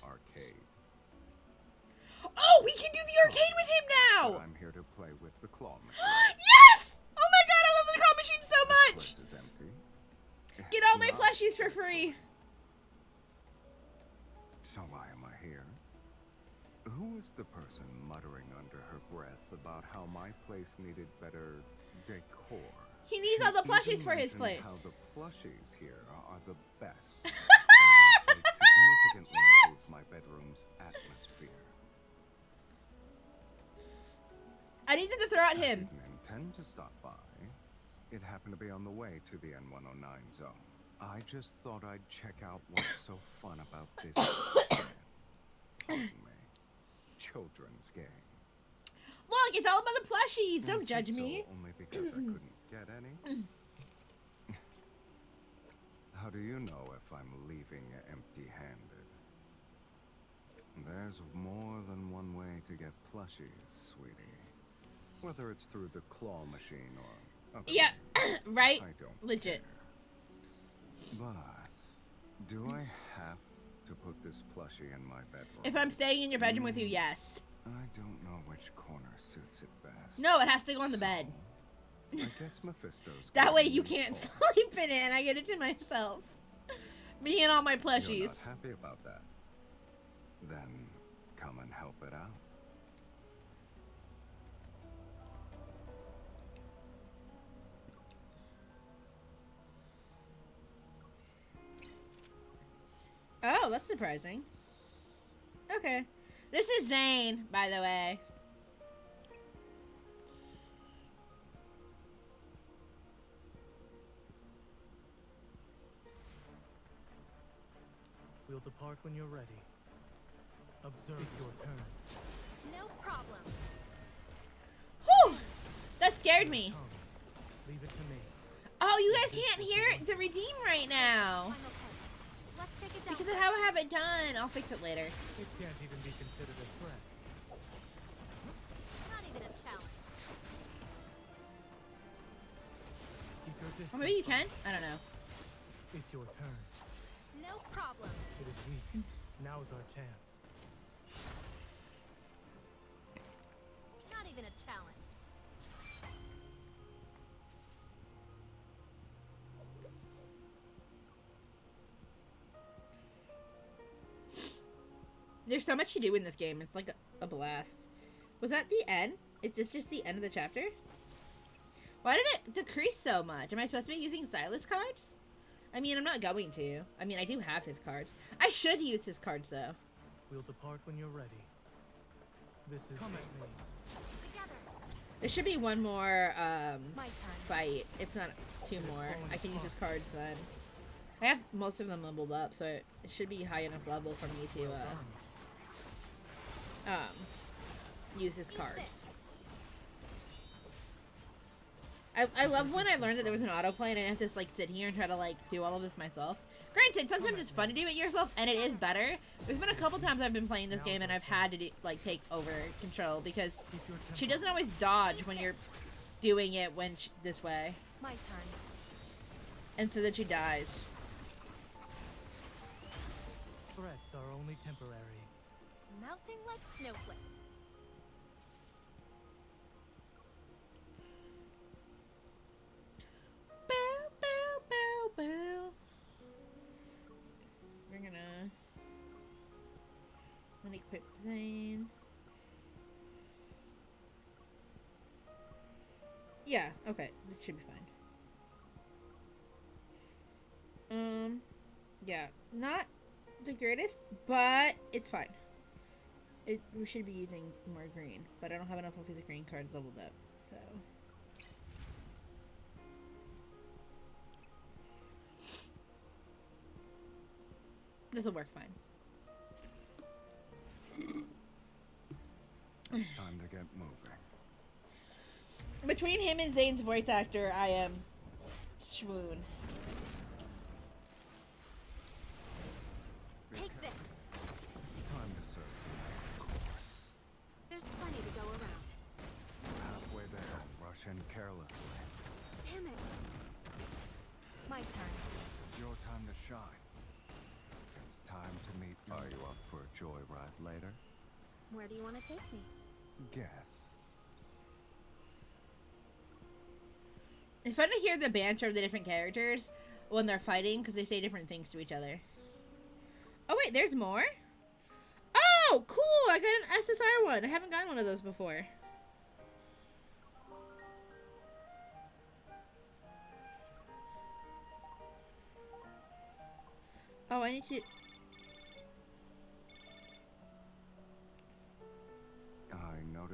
Arcade. Oh, we can do the arcade with him now! I'm here to play with the claw machine. Yes! Oh my god, I love the claw machine so much! This place is empty. Get all my plushies for free. So why am I here? Who is the person muttering under her breath about how my place needed better decor? He needs all the plushies for his place. How the plushies here are the best. And that they significantly improve my bedroom's atmosphere. I need them to throw at I him. didn't intend to stop by. It happened to be on the way to the N109 zone. I just thought I'd check out what's so fun about this pardon me, children's game. Look, it's all about the plushies. I Don't said judge so me. only because I couldn't get any. How do you know if I'm leaving empty-handed? There's more than one way to get plushies, sweetie. Whether it's through the claw machine or other Yeah, means, right? I don't Legit. care. But do I have to put this plushie in my bedroom? If I'm staying in your bedroom with you, yes. I don't know which corner suits it best. No, it has to go on the bed. I guess Mephisto's That got way a you new can't toy. sleep in it and I get it to myself. Me and all my You're plushies. not happy about that? Then come and help it out. Oh, that's surprising. Okay. This is Zane, by the way. We'll depart when you're ready. Observe your turn. No problem. Whew! That scared me. Come. Leave it to me. Oh, you guys can't hear the redeem right now. I'm okay. Let's take it down. Because of how I have it done. I'll fix it later. It can't even be considered a threat. Not even a challenge. Keep your distance. Or maybe you from can? it. I don't know. It's your turn. No problem. It is weak. Now's our chance. Not even a challenge. There's so much to do in this game. It's like a blast. Was that the end? Is this just the end of the chapter? Why did it decrease so much? Am I supposed to be using Silas cards? I mean, I'm not going to. I mean, I do have his cards. I should use his cards, though. We'll depart when you're ready. This is Come me. at me. Together. There should be one more My turn. fight, if not two more. I can use his cards then. I have most of them leveled up, so it should be high enough level for me to use his cards. I love when I learned that there was an autoplay and I didn't have to like sit here and try to like do all of this myself. Granted, sometimes it's fun to do it yourself and it is better. There's been a couple times I've been playing this game and I've had to do, like take over control because she doesn't always dodge when you're doing it this way, My turn. and so then she dies. Threats are only temporary. Melting like snowflakes. Bow, bow, bow, bow. We're gonna equip Zane. Yeah, okay, this should be fine. Yeah, not the greatest, but it's fine. We should be using more green, but I don't have enough of his green cards leveled up, so. This will work fine. It's time to get moving. Between him and Zane's voice actor, I am swoon. Take this. It's time to serve the main course. There's plenty to go around. Halfway there, rush in carelessly. Damn it. My turn. It's your time to shine. It's time to meet. Are you up for a joyride later? Where do you want to take me? Guess. It's fun to hear the banter of the different characters when they're fighting because they say different things to each other. Oh wait, there's more? Oh, cool! I got an SSR one. I haven't gotten one of those before. Oh, I need to...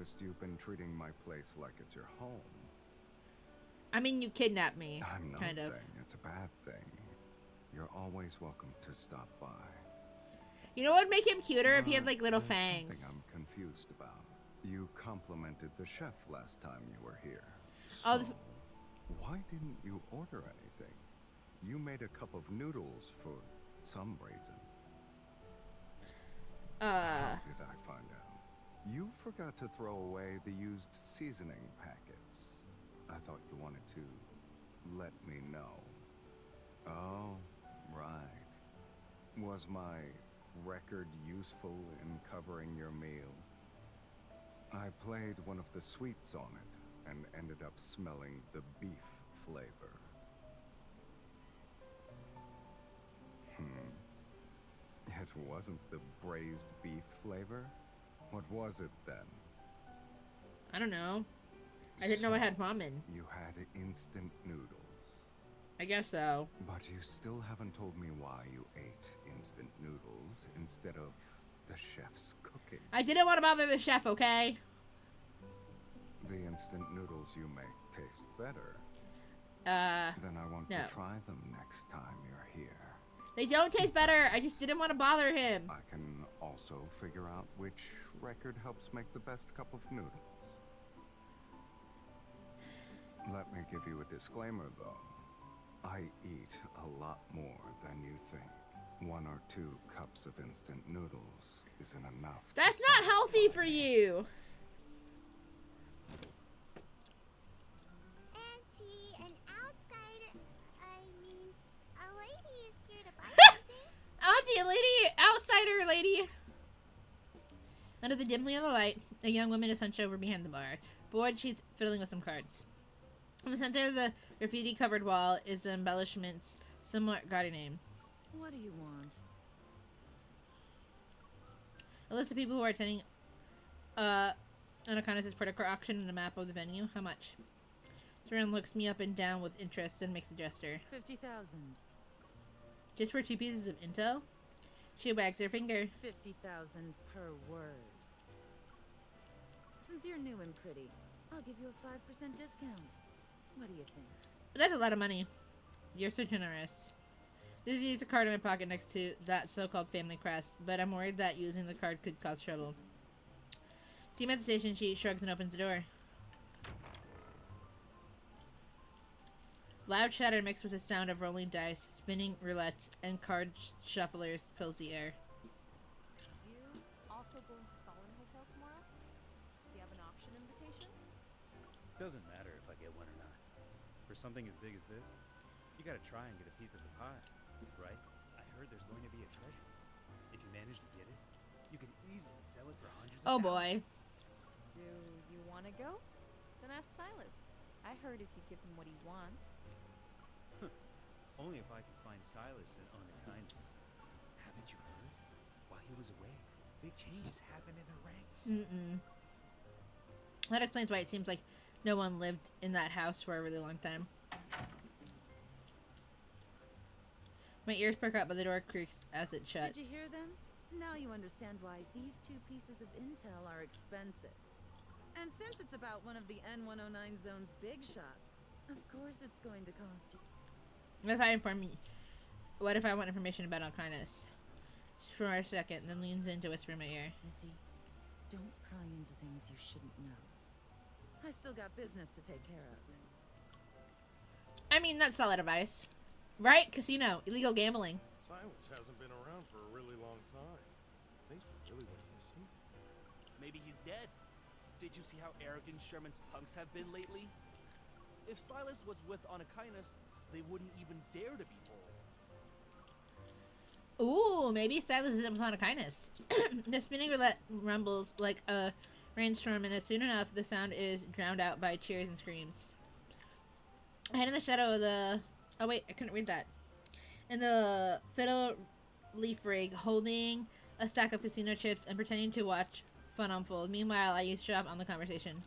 noticed you've been treating my place like it's your home. I mean, you kidnapped me. I'm not kind of. saying it's a bad thing. You're always welcome to stop by. You know what would make him cuter if he had But like little there's fangs? something I'm confused about. You complimented the chef last time you were here. Oh, So, why didn't you order anything? You made a cup of noodles for some reason. How did I find out? You forgot to throw away the used seasoning packets. I thought you wanted to let me know. Oh, right. Was my record useful in covering your meal? I played one of the sweets on it and ended up smelling the beef flavor. It wasn't the braised beef flavor? What was it then? I don't know. I didn't know I had ramen. You had instant noodles. I guess so. But you still haven't told me why you ate instant noodles instead of the chef's cooking. I didn't want to bother the chef, okay? The instant noodles you make taste better. Then I want no. to try them next time you're here. They don't taste better. I just didn't want to bother him. I can also figure out which record helps make the best cup of noodles. Let me give you a disclaimer, though. I eat a lot more than you think. 1 or 2 cups of instant noodles isn't enough. That's not healthy for you. Auntie, an outsider. I mean, a lady is here to buy something. Auntie, a lady, outsider lady. Under the dim light of the light, a young woman is hunched over behind the bar. Bored, she's fiddling with some cards. In the center of the graffiti-covered wall is the embellishment's somewhat gaudy name. What do you want? A list of people who are attending Anaconda's particular auction and a map of the venue. How much? Saran looks me up and down with interest and makes a gesture. 50,000. Just for 2 pieces of intel? She wags her finger. 50,000 per word. Since you're new and pretty, I'll give you a 5% discount. What do you think? That's a lot of money. You're so generous. This is a card in my pocket next to that so-called family crest, but I'm worried that using the card could cause trouble. See him at the station, she shrugs and opens the door. Loud chatter mixed with the sound of rolling dice, spinning roulettes, and card shufflers fills the air. You also going to Solon Hotel tomorrow? Do you have an auction invitation? Doesn't matter if I get one or not. For something as big as this, you gotta try and get a piece of the pie, right? I heard there's going to be a treasure. If you manage to get it, you could easily sell it for hundreds of thousands. Do you want to go? Then ask Silas. I heard if you give him what he wants. Only if I can find Silas and honor kindness. Haven't you heard? While he was away, big changes happened in the ranks. That explains why it seems like no one lived in that house for a really long time. My ears perk up, but the door creaks as it shuts. Did you hear them? Now you understand why these 2 pieces of intel are expensive. And since it's about one of the N109 zone's big shots, of course it's going to cost you. What if I want information about Alkinus? For a second, then leans in to whisper in my ear. Missy, don't pry into things you shouldn't know. I still got business to take care of. I mean, that's solid advice. Right? Casino. Illegal gambling. Silence hasn't been around for a really long time. I think you really went missing. Maybe he's dead. Did you see how arrogant Sherman's punks have been lately? If Silas was with Anakinus, they wouldn't even dare to be bold. Ooh, maybe Silas isn't with Anakinus. The spinning roulette rumbles like a rainstorm, and as soon enough, the sound is drowned out by cheers and screams. Ahead in the shadow of the... Oh, wait, I couldn't read that. In the fiddle leaf rig, holding a stack of casino chips and pretending to watch fun unfold. Meanwhile, I eavesdrop on the conversation.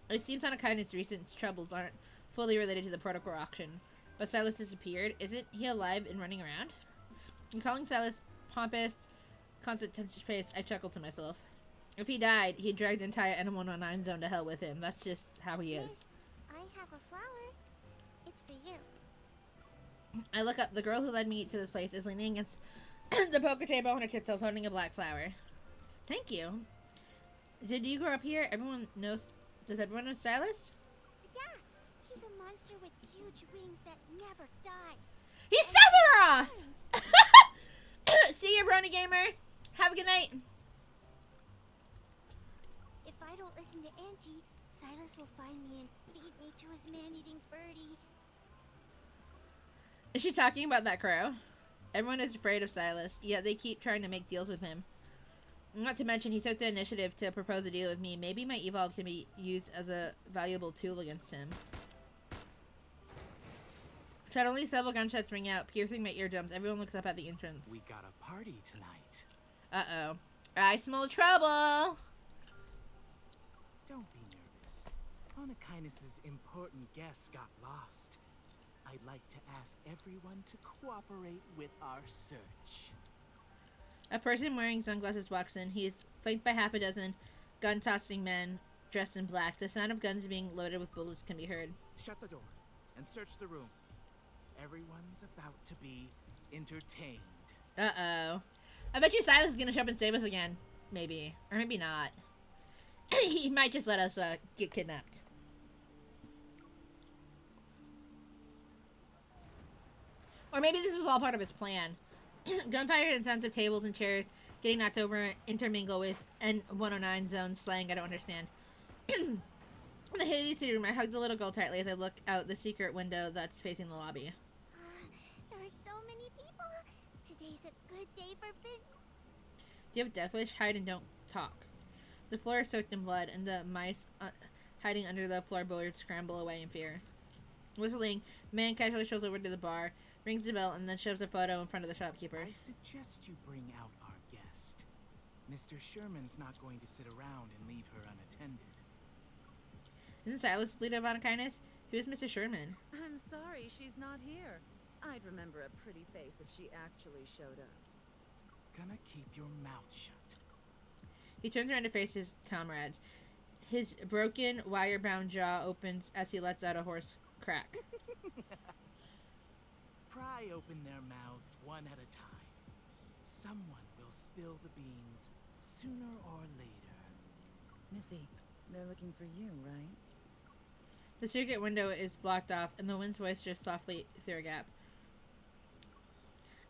It seems Anakinus' recent troubles aren't fully related to the protocol auction, but Silas disappeared. Isn't he alive and running around? In calling Silas pompous, constant face, I chuckle to myself. If he died, he'd drag the entire N109 zone to hell with him. That's just how he is. Miss, I have a flower. It's for you. I look up. The girl who led me to this place is leaning against the poker table on her tiptoes, holding a black flower. Thank you. Did you grow up here? Everyone knows. Does everyone know Silas? Yeah, he's a monster with huge wings that never dies. He's Sephiroth! See you, Brony Gamer. Have a good night. If I don't listen to Auntie, Silas will find me and feed me to his man-eating birdie. Is she talking about that crow? Everyone is afraid of Silas, yet they keep trying to make deals with him. Not to mention, he took the initiative to propose a deal with me. Maybe my evolve can be used as a valuable tool against him. Suddenly, several gunshots ring out, piercing my eardrums. Everyone looks up at the entrance. We got a party tonight. Uh-oh. I smell trouble! Don't be nervous. Onakainus's important guest got lost. I'd like to ask everyone to cooperate with our search. A person wearing sunglasses walks in. He is flanked by half a dozen gun-tossing men dressed in black. The sound of guns being loaded with bullets can be heard. Shut the door and search the room. Everyone's about to be entertained. Uh-oh. I bet you Silas is gonna show up and save us again. Maybe. Or maybe not. He might just let us get kidnapped. Or maybe this was all part of his plan. Gunfire and sounds of tables and chairs getting knocked over intermingle with N109 zone slang I don't understand. In the hideous room, I hug the little girl tightly as I look out the secret window that's facing the lobby. There are so many people. Today's a good day for business. Do you have a death wish? Hide and don't talk. The floor is soaked in blood, and the mice hiding under the floorboards scramble away in fear. Whistling, man casually strolls over to the bar, rings the bell, and then shoves a photo in front of the shopkeeper. I suggest you bring out our guest. Mr. Sherman's not going to sit around and leave her unattended. Isn't Silas the leader of Onakainus? Who is Mr. Sherman? I'm sorry she's not here. I'd remember a pretty face if she actually showed up. Gonna keep your mouth shut. He turns around to face his comrades. His broken, wire-bound jaw opens as he lets out a hoarse crack. Pry open their mouths one at a time. Someone will spill the beans sooner or later. Missy, they're looking for you, right? The circuit window is blocked off, and the wind's voice just softly through a gap.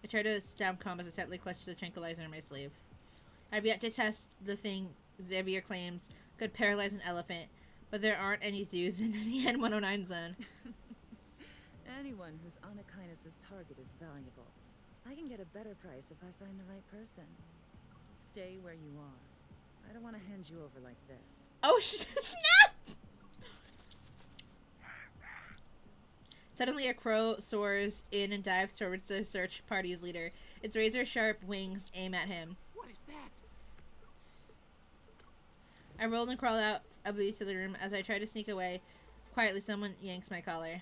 I try to sound calm as I tightly clutch the tranquilizer in my sleeve. I've yet to test the thing Xavier claims could paralyze an elephant, but there aren't any zoos in the N109 zone. Anyone who's Onakainus' target is valuable. I can get a better price if I find the right person. Stay where you are. I don't want to hand you over like this. Oh, snap! Suddenly, a crow soars in and dives towards the search party's leader. Its razor-sharp wings aim at him. What is that? I roll and crawl out of the room. As I try to sneak away, quietly someone yanks my collar.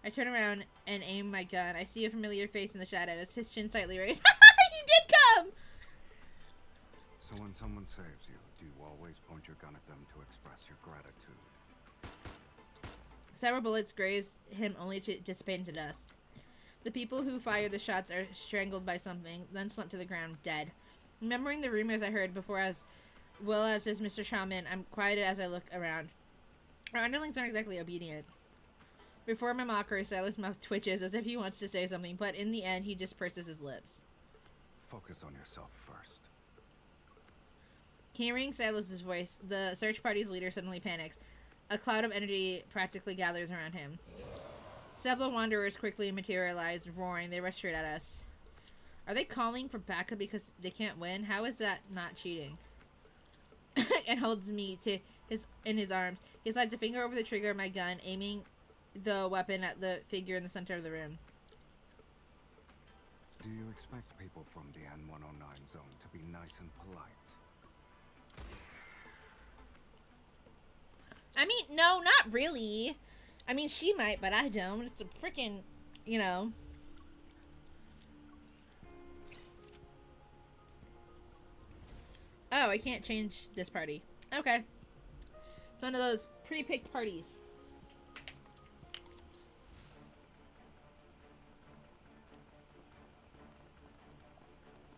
I turn around and aim my gun. I see a familiar face in the shadows, his chin slightly raised. He did come! So when someone saves you, do you always point your gun at them to express your gratitude? Several bullets graze him only to dissipate into dust. The people who fire the shots are strangled by something, then slump to the ground, dead. Remembering the rumors I heard before as well as his Mr. Shaman, I'm quieted as I look around. Our underlings aren't exactly obedient. Before my mockery, Silas' mouth twitches as if he wants to say something, but in the end, he just purses his lips. Focus on yourself first. Hearing Silas' voice, the search party's leader suddenly panics. A cloud of energy practically gathers around him. Several wanderers quickly materialize, roaring. They rush straight at us. Are they calling for backup because they can't win? How is that not cheating? And holds me in his arms. He slides a finger over the trigger of my gun, aiming the weapon at the figure in the center of the room. Do you expect people from the N109 zone to be nice and polite? I mean, no, not really. I mean, she might, but I don't. It's a freaking, you know. Oh, I can't change this party. Okay. It's one of those pre-picked parties.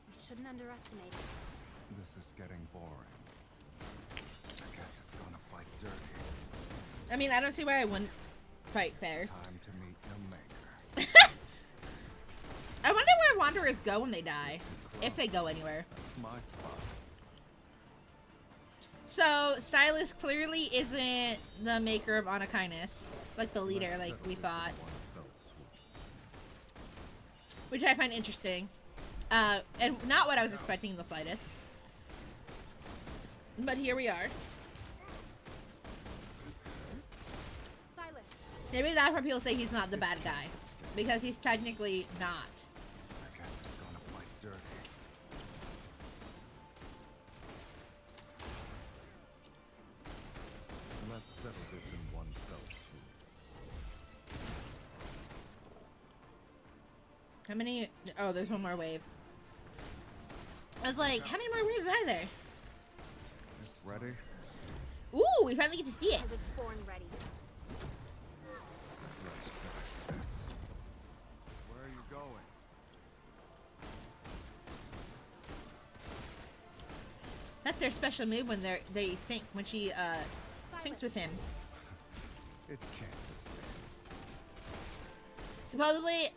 We shouldn't underestimate it. This is getting boring. I guess it's gonna fight dirty. I mean, I don't see why I wouldn't fight fair. Time to meet your maker. I wonder where Wanderers go when they die. If they go anywhere. That's my spot. So, Silas clearly isn't the maker of Anakinus. Like the leader, like we thought. Which I find interesting. And not what I was expecting in the slightest. But here we are. Silas. Maybe that's why people say he's not the bad guy. Because he's technically not. I guess it's gonna fight dirty. Let's settle this in one fell swoop. How many? Oh, there's one more wave. I was like, how many more waves are there? Ready? Ooh, we finally get to see it. I was born ready. Let's finish this. Where are you going? That's their special move when they sync, when she syncs with him. It can't escape. Supposedly,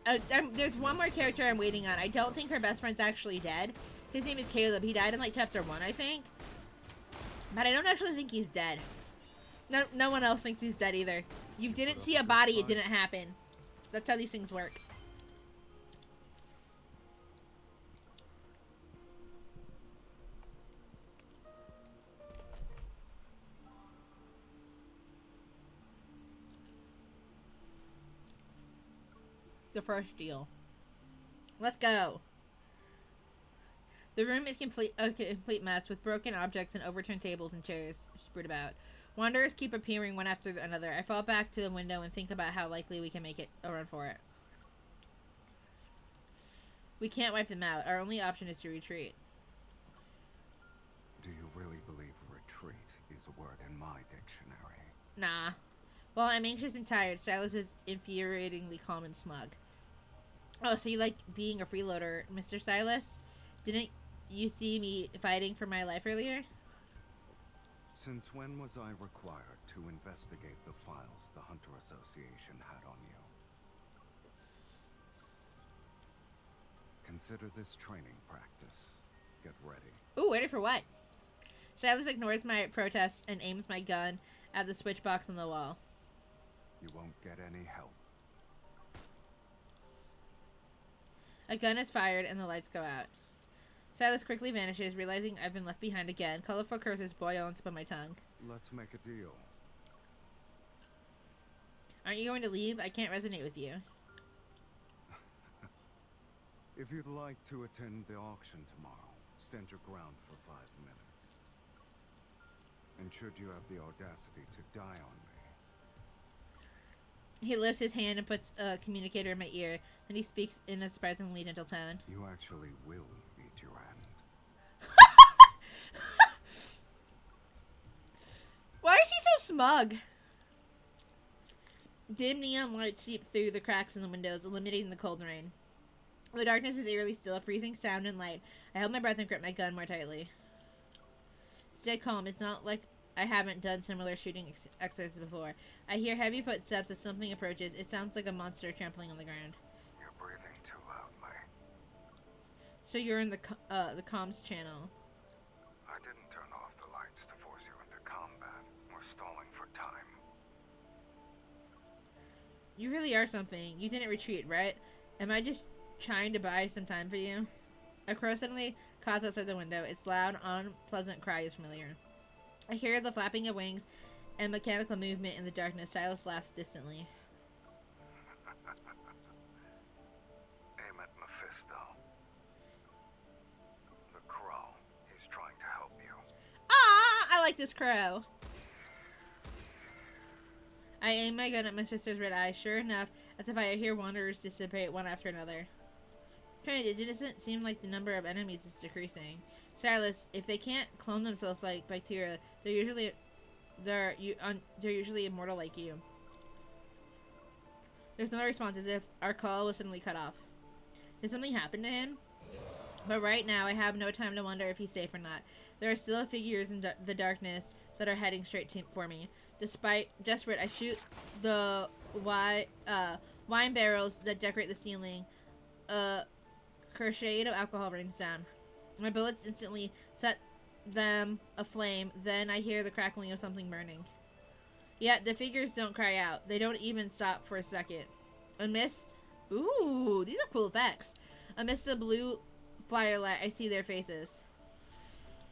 there's one more character I'm waiting on. I don't think her best friend's actually dead. His name is Caleb. He died in like chapter 1, I think. But I don't actually think he's dead. No one else thinks he's dead either. You didn't see a body, it didn't happen. That's how these things work. The first deal. Let's go. The room is a complete mess with broken objects and overturned tables and chairs spread about. Wanderers keep appearing one after another. I fall back to the window and think about how likely we can make it a run for it. We can't wipe them out. Our only option is to retreat. Do you really believe retreat is a word in my dictionary? Nah. Well, I'm anxious and tired. Silas is infuriatingly calm and smug. Oh, so you like being a freeloader, Mr. Silas? Didn't you see me fighting for my life earlier? Since when was I required to investigate the files the Hunter Association had on you? Consider this training practice. Get ready. Ooh, ready for what? Silas ignores my protests and aims my gun at the switch box on the wall. You won't get any help. A gun is fired and the lights go out. Silas quickly vanishes, realizing I've been left behind again. Colorful curses boil on the tip of my tongue. Let's make a deal. Aren't you going to leave? I can't resonate with you. If you'd like to attend the auction tomorrow, stand your ground for 5 minutes. And should you have the audacity to die on me... He lifts his hand and puts a communicator in my ear. Then he speaks in a surprisingly gentle tone. You actually will meet your end. Why is he so smug? Dim neon lights seep through the cracks in the windows, eliminating the cold rain. The darkness is eerily still, freezing sound and light. I held my breath and gripped my gun more tightly. Stay calm. It's not like I haven't done similar shooting exercises before. I hear heavy footsteps as something approaches. It sounds like a monster trampling on the ground. You're breathing too loudly. So you're in the comms channel. I didn't turn off the lights to force you into combat. We're stalling for time. You really are something. You didn't retreat, right? Am I just trying to buy some time for you? A crow suddenly caws outside the window. Its loud, unpleasant cry is familiar. I hear the flapping of wings and mechanical movement in the darkness. Silas laughs distantly. Aim at Mephisto. The crow. He's trying to help you. Ah, I like this crow. I aim my gun at my sister's red eyes. Sure enough, as if I hear wanderers dissipate one after another. Trying to innocent seem like the number of enemies is decreasing. Silas, if they can't clone themselves like bacteria, they're usually immortal like you. There's no response, as if our call was suddenly cut off. Did something happen to him? But right now, I have no time to wonder if he's safe or not. There are still figures in the darkness that are heading straight for me. Desperate, I shoot the wine barrels that decorate the ceiling. A crochet of alcohol rains down. My bullets instantly set them aflame. Then I hear the crackling of something burning. Yet the figures don't cry out. They don't even stop for a second. A mist. Ooh, these are cool effects. Amidst the blue firelight, I see their faces.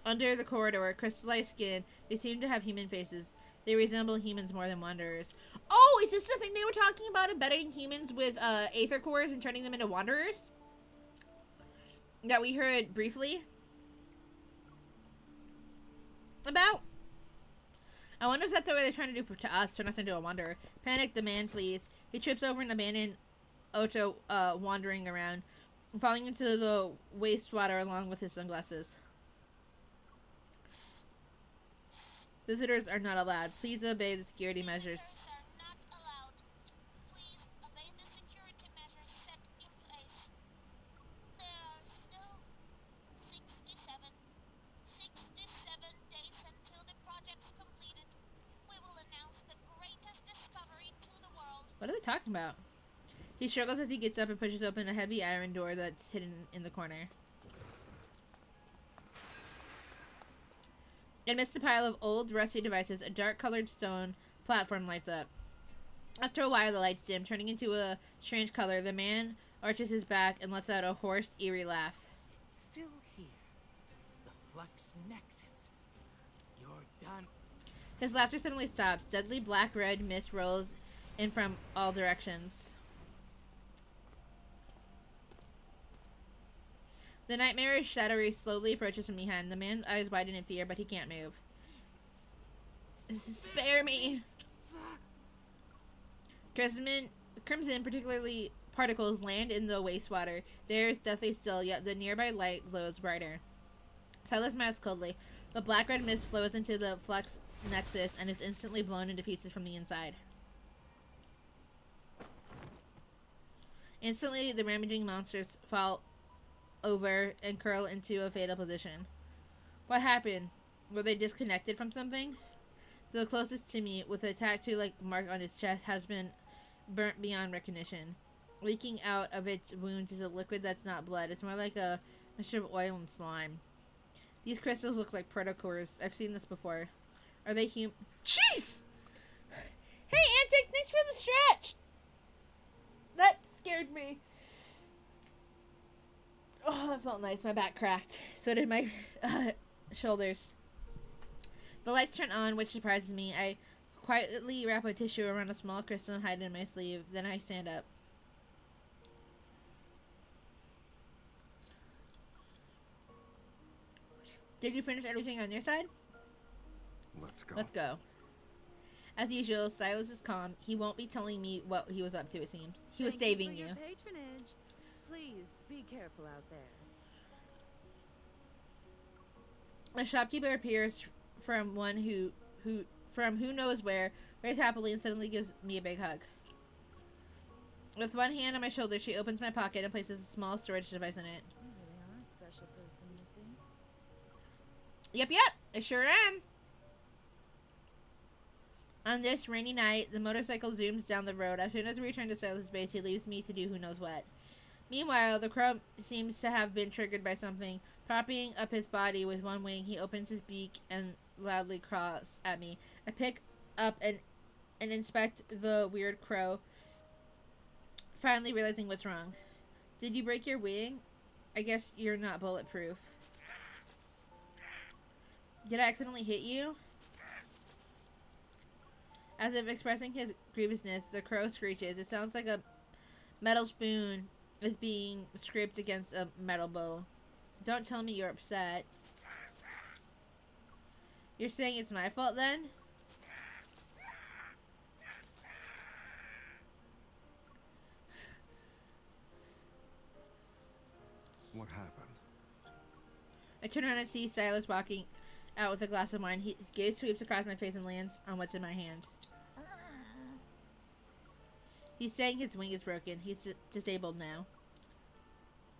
Under the corridor, crystallized skin, they seem to have human faces. They resemble humans more than wanderers. Oh, is this the thing they were talking about? Embedding humans with aether cores and turning them into wanderers? That we heard briefly about? I wonder if that's what they're trying to do to us, turn us into a wanderer. Panicked, the man flees. He trips over an abandoned auto wandering around, falling into the wastewater along with his sunglasses. Visitors are not allowed. Please obey the security measures. What are they talking about? He struggles as he gets up and pushes open a heavy iron door that's hidden in the corner. Amidst a pile of old, rusty devices, a dark-colored stone platform lights up. After a while, the lights dim, turning into a strange color. The man arches his back and lets out a hoarse, eerie laugh. It's still here. The Flux Nexus. You're done. His laughter suddenly stops. Deadly black-red mist rolls in from all directions. The nightmarish shadowy slowly approaches from behind. The man's eyes widen in fear, but he can't move. Spare me! Crimson, particularly particles, land in the wastewater. There is deathly still, yet the nearby light glows brighter. Silas smiles coldly. The black-red mist flows into the Flux Nexus and is instantly blown into pieces from the inside. Instantly, the rampaging monsters fall over and curl into a fatal position. What happened? Were they disconnected from something? The closest to me, with a tattoo-like mark on its chest, has been burnt beyond recognition. Leaking out of its wounds is a liquid that's not blood. It's more like a mixture of oil and slime. These crystals look like protocores. I've seen this before. Are they Jeez! Hey, Antic, thanks for the stretch! That scared me. Oh, that felt nice. My back cracked. So did my shoulders. The lights turn on, which surprises me. I quietly wrap a tissue around a small crystal and hide it in my sleeve. Then I stand up. Did you finish everything on your side? Let's go. Let's go. As usual, Silas is calm. He won't be telling me what he was up to, it seems. He was saving Thank you. you. For your patronage. Please be careful out there. A shopkeeper appears from who knows where, waves happily and suddenly gives me a big hug. With one hand on my shoulder, she opens my pocket and places a small storage device in it. You really are a special person, Missy. Yep, I sure am. On this rainy night, the motorcycle zooms down the road. As soon as we return to Silas' base, he leaves me to do who knows what. Meanwhile, the crow seems to have been triggered by something. Propping up his body with one wing, he opens his beak and loudly caws at me. I pick up and inspect the weird crow, finally realizing what's wrong. Did you break your wing? I guess you're not bulletproof. Did I accidentally hit you? As if expressing his grievousness, the crow screeches. It sounds like a metal spoon is being scraped against a metal bowl. Don't tell me you're upset. You're saying it's my fault then? What happened? I turn around and see Silas walking out with a glass of wine. His gaze sweeps across my face and lands on what's in my hand. He's saying his wing is broken. He's disabled now.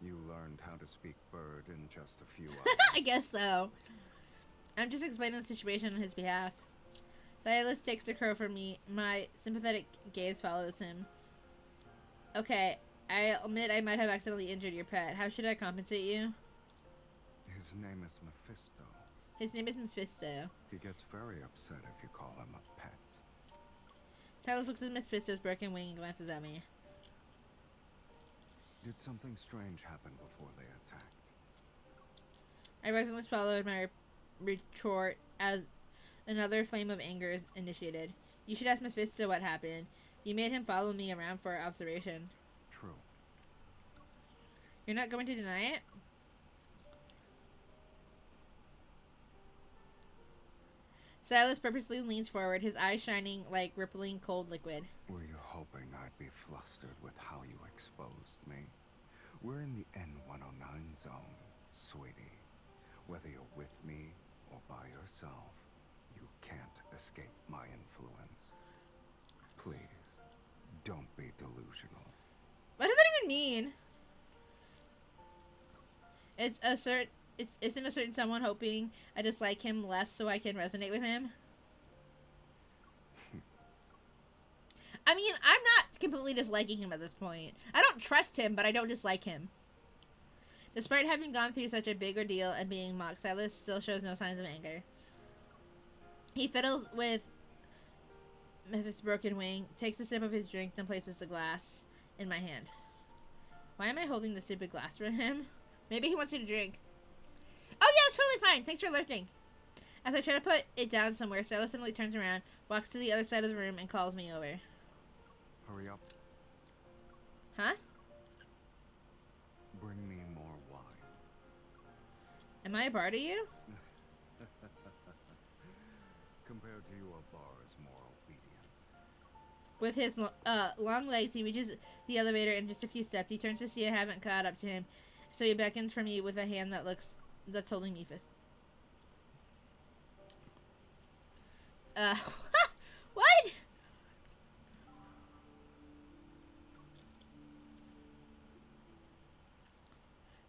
You learned how to speak bird in just a few hours. I guess so. I'm just explaining the situation on his behalf. Silas takes the crow from me. My sympathetic gaze follows him. Okay, I admit I might have accidentally injured your pet. How should I compensate you? His name is Mephisto. His name is Mephisto. He gets very upset if you call him a pet. Silas looks at Mephisto's broken wing and glances at me. Did something strange happen before they attacked? I resolutely swallowed my retort as another flame of anger is initiated. You should ask Mephisto what happened. You made him follow me around for observation. True. You're not going to deny it? Silas purposely leans forward, his eyes shining like rippling cold liquid. Were you hoping I'd be flustered with how you exposed me? We're in the N109 zone, sweetie. Whether you're with me or by yourself, you can't escape my influence. Please, don't be delusional. What does that even mean? Isn't a certain someone hoping I dislike him less so I can resonate with him? I mean, I'm not completely disliking him at this point. I don't trust him, but I don't dislike him. Despite having gone through such a big ordeal and being mocked, Silas still shows no signs of anger. He fiddles with his broken wing, takes a sip of his drink, then places the glass in my hand. Why am I holding the stupid glass for him? Maybe he wants you to drink. Oh yeah, it's totally fine. Thanks for alerting. As I try to put it down somewhere, Silas suddenly turns around, walks to the other side of the room, and calls me over. Hurry up. Huh? Bring me more wine. Am I a bar to you? Compared to you, a bar is more obedient. With his long legs, he reaches the elevator in just a few steps. He turns to see I haven't caught up to him, so he beckons for me with a hand that's holding me fist. What?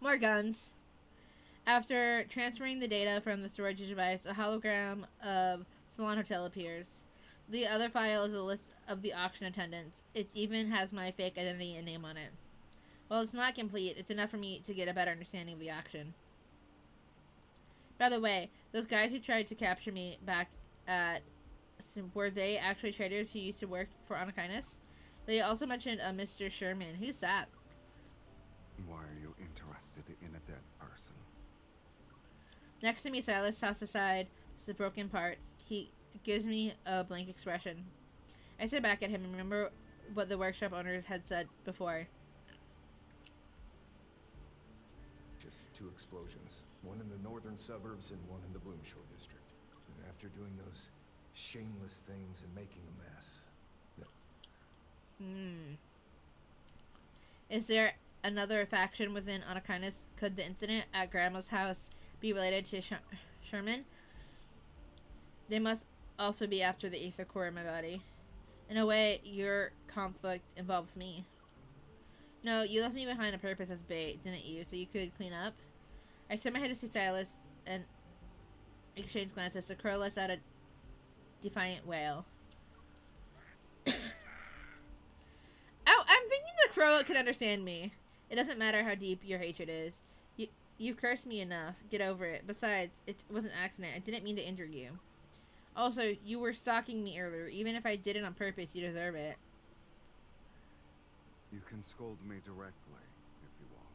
More guns. After transferring the data from the storage device, a hologram of Salon Hotel appears. The other file is a list of the auction attendants. It even has my fake identity and name on it. While it's not complete, it's enough for me to get a better understanding of the auction. By the way, those guys who tried to capture me back at... Were they actually traders who used to work for Anakinus? They also mentioned a Mr. Sherman. Who's that? Why are you interested in a dead person? Next to me, Silas tosses aside the broken parts. He gives me a blank expression. I stare back at him and remember what the workshop owners had said before. Just 2 explosions. One in the northern suburbs and one in the Bloomshore district. And after doing those shameless things and making a mess. Is there another faction within Anakinus? Could the incident at Grandma's house be related to Sherman? They must also be after the ether core in my body. In a way, your conflict involves me. No, you left me behind on purpose as bait, didn't you? So you could clean up? I turn my head to see Silas and exchange glances. The crow lets out a defiant wail. I'm thinking the crow can understand me. It doesn't matter how deep your hatred is. You've cursed me enough. Get over it. Besides, it was an accident. I didn't mean to injure you. Also, you were stalking me earlier. Even if I did it on purpose, you deserve it. You can scold me directly, if you want.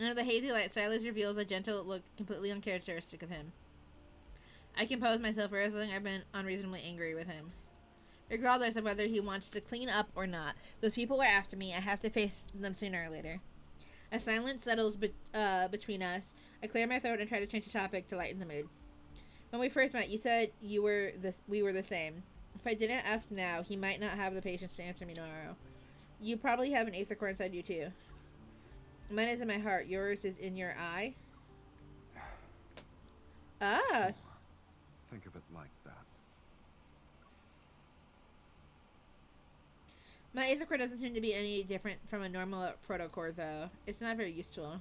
Under the hazy light, Silas reveals a gentle look completely uncharacteristic of him. I compose myself, realizing I've been unreasonably angry with him. Regardless of whether he wants to clean up or not, those people are after me. I have to face them sooner or later. A silence settles between us. I clear my throat and try to change the topic to lighten the mood. When we first met, you said we were the same. If I didn't ask now, he might not have the patience to answer me tomorrow. You probably have an aether core inside you too. Mine is in my heart. Yours is in your eye. Ah. Sure. Think of it like that. My Aether core doesn't seem to be any different from a normal protocore, though. It's not very useful.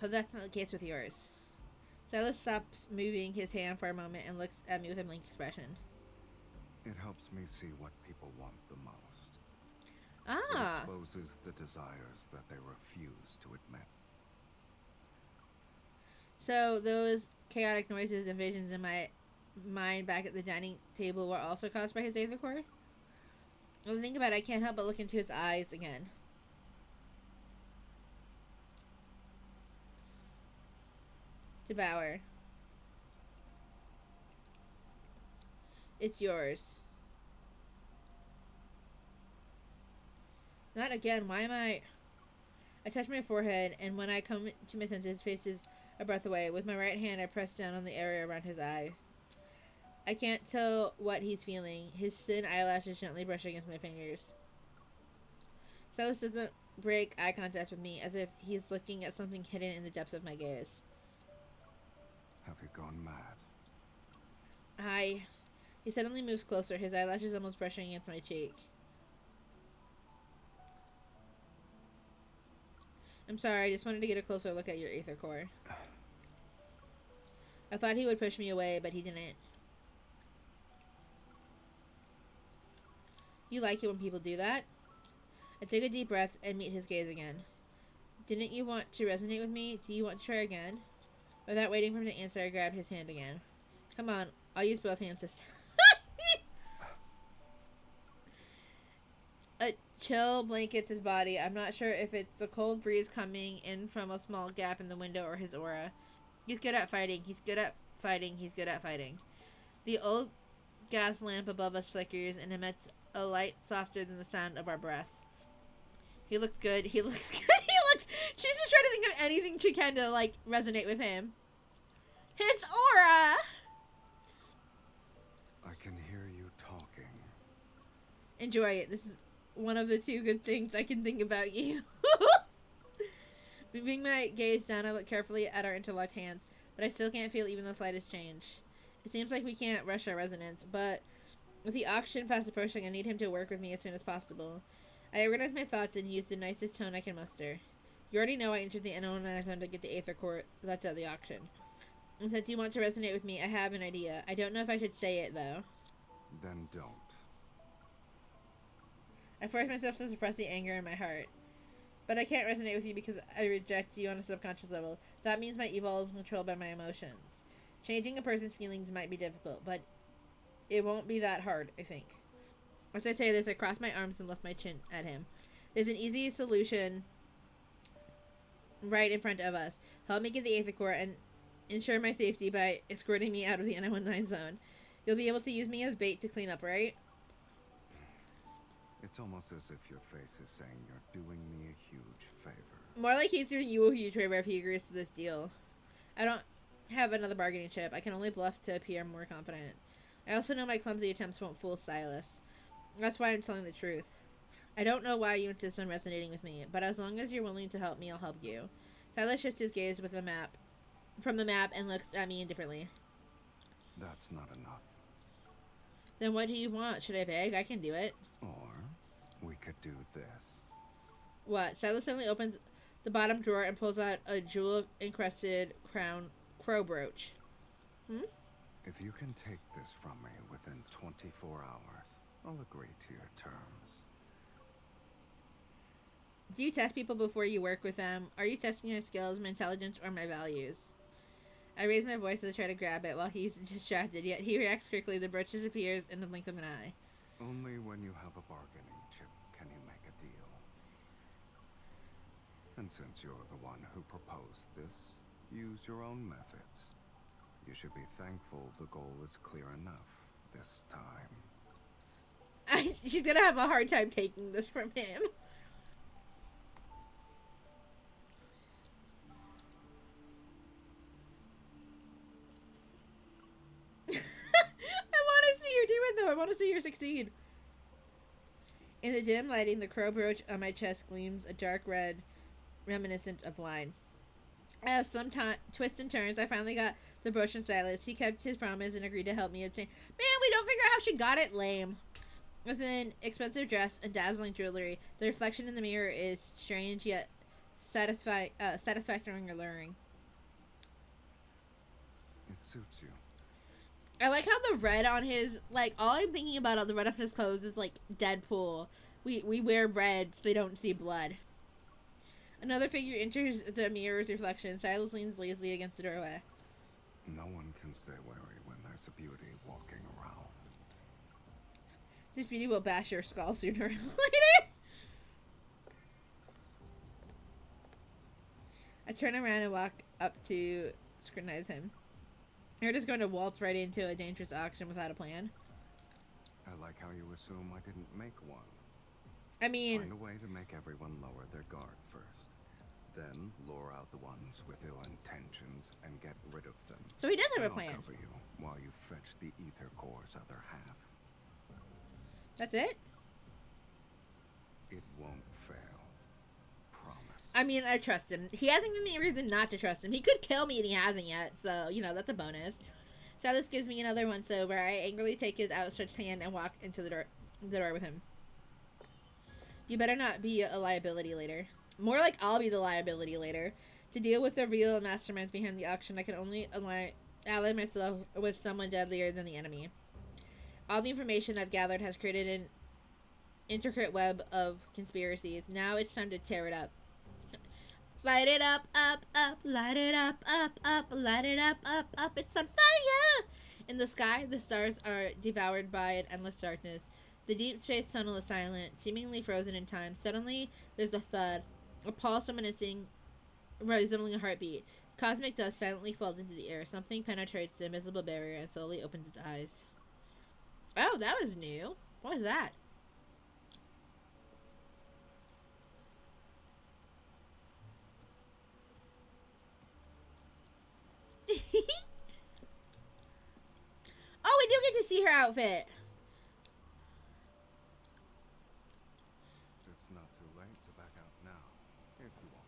But that's not the case with yours. Silas stops moving his hand for a moment and looks at me with a blank expression. It helps me see what people want the most. Ah. It exposes the desires that they refuse to admit. So those chaotic noises and visions in my mind back at the dining table were also caused by his Aether core? When I think about it, I can't help but look into his eyes again. Devour. It's yours. Not again. Why am I touch my forehead, and when I come to my senses, his face is a breath away. With my right hand, I press down on the area around his eye. I can't tell what he's feeling. His thin eyelashes gently brush against my fingers. Silas doesn't break eye contact with me, as if he's looking at something hidden in the depths of my gaze. Have you gone mad? He suddenly moves closer, his eyelashes almost brushing against my cheek. I'm sorry, I just wanted to get a closer look at your Aether core. I thought he would push me away, but he didn't. You like it when people do that? I take a deep breath and meet his gaze again. Didn't you want to resonate with me? Do you want to try again? Without waiting for him to answer, I grabbed his hand again. Come on, I'll use both hands this time. A chill blankets his body. I'm not sure if it's a cold breeze coming in from a small gap in the window or his aura. He's good at fighting. He's good at fighting. He's good at fighting. The old gas lamp above us flickers and emits a light softer than the sound of our breath. He looks good. He looks good. She's just trying to think of anything she can to, like, resonate with him. His aura! I can hear you talking. Enjoy it. This is one of the two good things I can think about you. Moving my gaze down, I look carefully at our interlocked hands, but I still can't feel even the slightest change. It seems like we can't rush our resonance, but with the auction fast approaching, I need him to work with me as soon as possible. I organize my thoughts and use the nicest tone I can muster. You already know I entered the N09 zone to get the Aether core that's at the auction. And since you want to resonate with me, I have an idea. I don't know if I should say it, though. Then don't. I force myself to suppress the anger in my heart. But I can't resonate with you because I reject you on a subconscious level. That means my evil is controlled by my emotions. Changing a person's feelings might be difficult, but it won't be that hard, I think. As I say this, I cross my arms and lift my chin at him. There's an easy solution right in front of us. Help me get the Aether core and ensure my safety by escorting me out of the N19 zone. You'll be able to use me as bait to clean up, right? It's almost as if your face is saying you're doing me a huge favor. More like he's doing you a huge favor if he agrees to this deal. I don't have another bargaining chip. I can only bluff to appear more confident. I also know my clumsy attempts won't fool Silas. That's why I'm telling the truth. I don't know why you insist on resonating with me, but as long as you're willing to help me, I'll help you. Silas shifts his gaze from the map and looks at me indifferently. That's not enough. Then what do you want? Should I beg? I can do it. Or we could do this. What? Silas suddenly opens the bottom drawer and pulls out a jewel-encrusted crow brooch. If you can take this from me within 24 hours, I'll agree to your terms. Do you test people before you work with them? Are you testing my skills, my intelligence, or my values? I raise my voice as I try to grab it while he's distracted, yet he reacts quickly. The brooch disappears in the blink of an eye. Only when you have a bargaining chip can you make a deal. And since you're the one who proposed this, use your own methods. You should be thankful the goal is clear enough this time. She's gonna have a hard time taking this from him. I want to see her succeed. In the dim lighting, the crow brooch on my chest gleams a dark red reminiscent of wine. As some twists and turns, I finally got the brooch from Silas. He kept his promise and agreed to help me obtain. Man, we don't figure out how she got it. Lame. With an expensive dress and dazzling jewelry, the reflection in the mirror is strange yet satisfactory and alluring. It suits you. I like how the red on his, like, all I'm thinking about on the red on his clothes is like Deadpool. We wear red so they don't see blood. Another figure enters the mirror's reflection. Silas leans lazily against the doorway. No one can stay wary when there's a beauty walking around. This beauty will bash your skull sooner or later. I turn around and walk up to scrutinize him. You're just going to waltz right into a dangerous auction without a plan. I like how you assume I didn't make one. I mean, Find a way to make everyone lower their guard first. Then lure out the ones with ill intentions and get rid of them. So he does have a I'll plan. cover you while you fetch the ether core's other half. That's it? It won't fail. Promise. I mean, I trust him. He hasn't given me a reason not to trust him. He could kill me and he hasn't yet, so, you know, that's a bonus. Silas gives me another once over. I angrily take his outstretched hand and walk into the door with him. You better not be a liability later. More like I'll be the liability later. To deal with the real masterminds behind the auction, I can only ally myself with someone deadlier than the enemy. All the information I've gathered has created an intricate web of conspiracies. Now it's time to tear it up. Light it up, up, up, light it up, up, up, light it up, up, up, it's on fire! In the sky, the stars are devoured by an endless darkness. The deep space tunnel is silent, seemingly frozen in time. Suddenly, there's a thud, a pulse reminiscing, resembling a heartbeat. Cosmic dust silently falls into the air. Something penetrates the invisible barrier and slowly opens its eyes. Oh, that was new. What was that? Oh, we do get to see her outfit. It's not too late to back out now, if you want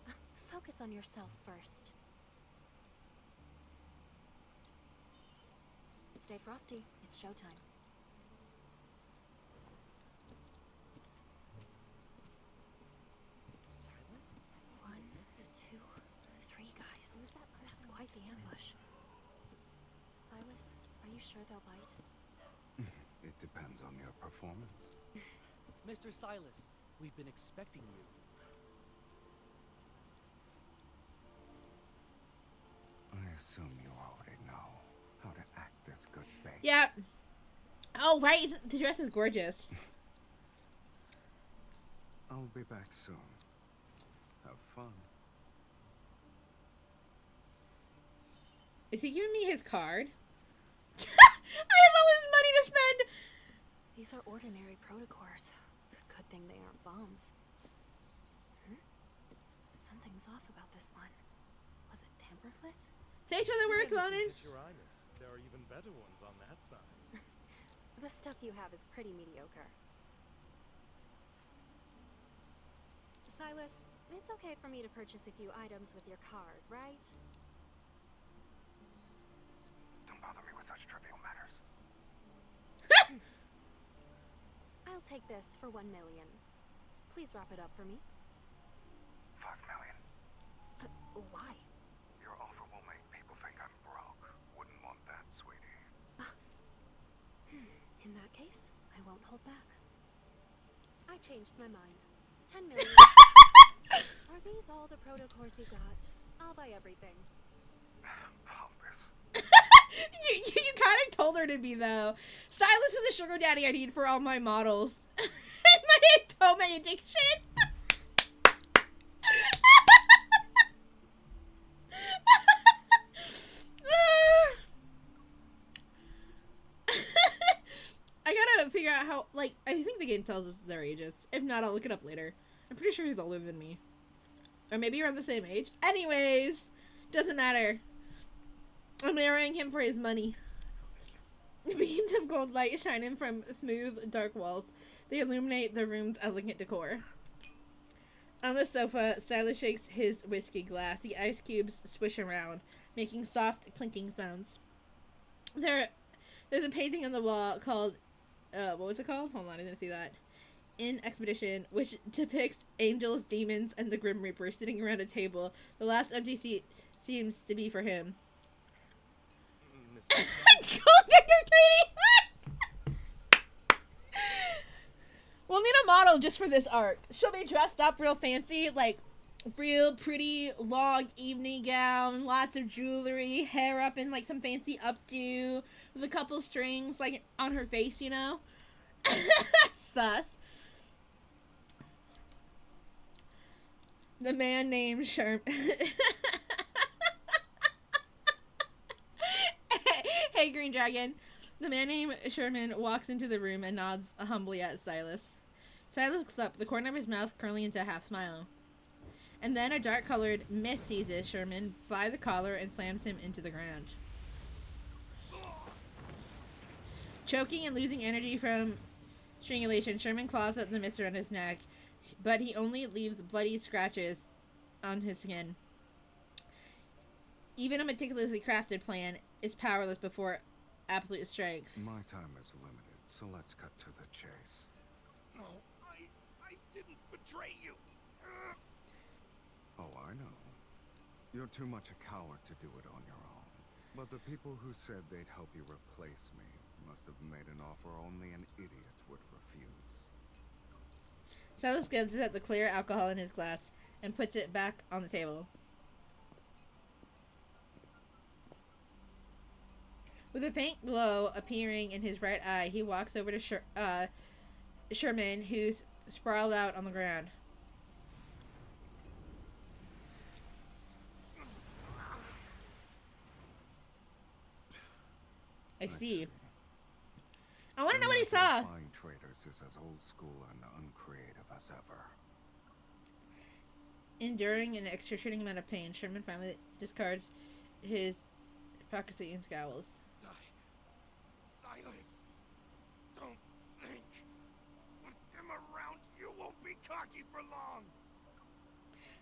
to. Focus on yourself first. Stay frosty. It's showtime. Silas? 1, 2, 3 guys. Who's that person? That's quite the ambush. Silas, are you sure they'll bite? It depends on your performance. Mr. Silas, we've been expecting you. I assume you already know how to act as good bait. Yeah. Oh, right. The dress is gorgeous. I'll be back soon. Have fun. Is he giving me his card? I have all this money to spend. These are ordinary protocors. Good thing they aren't bombs. Something's off about this one. Was it tampered with? Thanks for the work, Lonan. Your Highness, there are even better ones on that side. The stuff you have is pretty mediocre. Silas, it's okay for me to purchase a few items with your card, right? Don't bother me with such trivial matters. I'll take this for 1 million. Please wrap it up for me. 5 million. Why? Your offer will make people think I'm broke. Wouldn't want that, sweetie. In that case, I won't hold back. I changed my mind. 10 million. Are these all the protocors you got? I'll buy everything. Pompous. You kind of told her to be, though. Silas is the sugar daddy I need for all my models. My Tome addiction. I gotta figure out how, like, I think the game tells us their ages. If not, I'll look it up later. I'm pretty sure he's older than me. Or maybe around the same age. Anyways, doesn't matter. I'm marrying him for his money. Beams of gold light shine in from smooth, dark walls. They illuminate the room's elegant decor. On the sofa, Silas shakes his whiskey glass. The ice cubes swish around, making soft clinking sounds. There's a painting on the wall called, what was it called? Hold on, I didn't see that. In Expedition, which depicts angels, demons, and the Grim Reaper sitting around a table. The last empty seat seems to be for him. We'll need a model just for this art. She'll be dressed up real fancy, like real pretty long evening gown, lots of jewelry, hair up in like some fancy updo, with a couple strings like on her face, you know? Sus. The man named Sherman. Hey, Green Dragon. The man named Sherman walks into the room and nods humbly at Silas. Silas looks up, the corner of his mouth curling into a half smile. And then a dark-colored mist seizes Sherman by the collar and slams him into the ground. Choking and losing energy from strangulation, Sherman claws at the mist around his neck, but he only leaves bloody scratches on his skin. Even a meticulously crafted plan is powerless before absolute strength. My time is limited, so let's cut to the chase. No, I didn't betray you. Oh, I know. You're too much a coward to do it on your own. But the people who said they'd help you replace me must have made an offer only an idiot would refuse. Silas glances at the clear alcohol in his glass and puts it back on the table. With a faint glow appearing in his right eye, he walks over to Sherman, who's sprawled out on the ground. I see. I want to know what he saw. Flying traders is as old school and uncreative as ever. Enduring an excruciating amount of pain, Sherman finally discards his hypocrisy and scowls. Silas, don't think. With them around, you won't be cocky for long.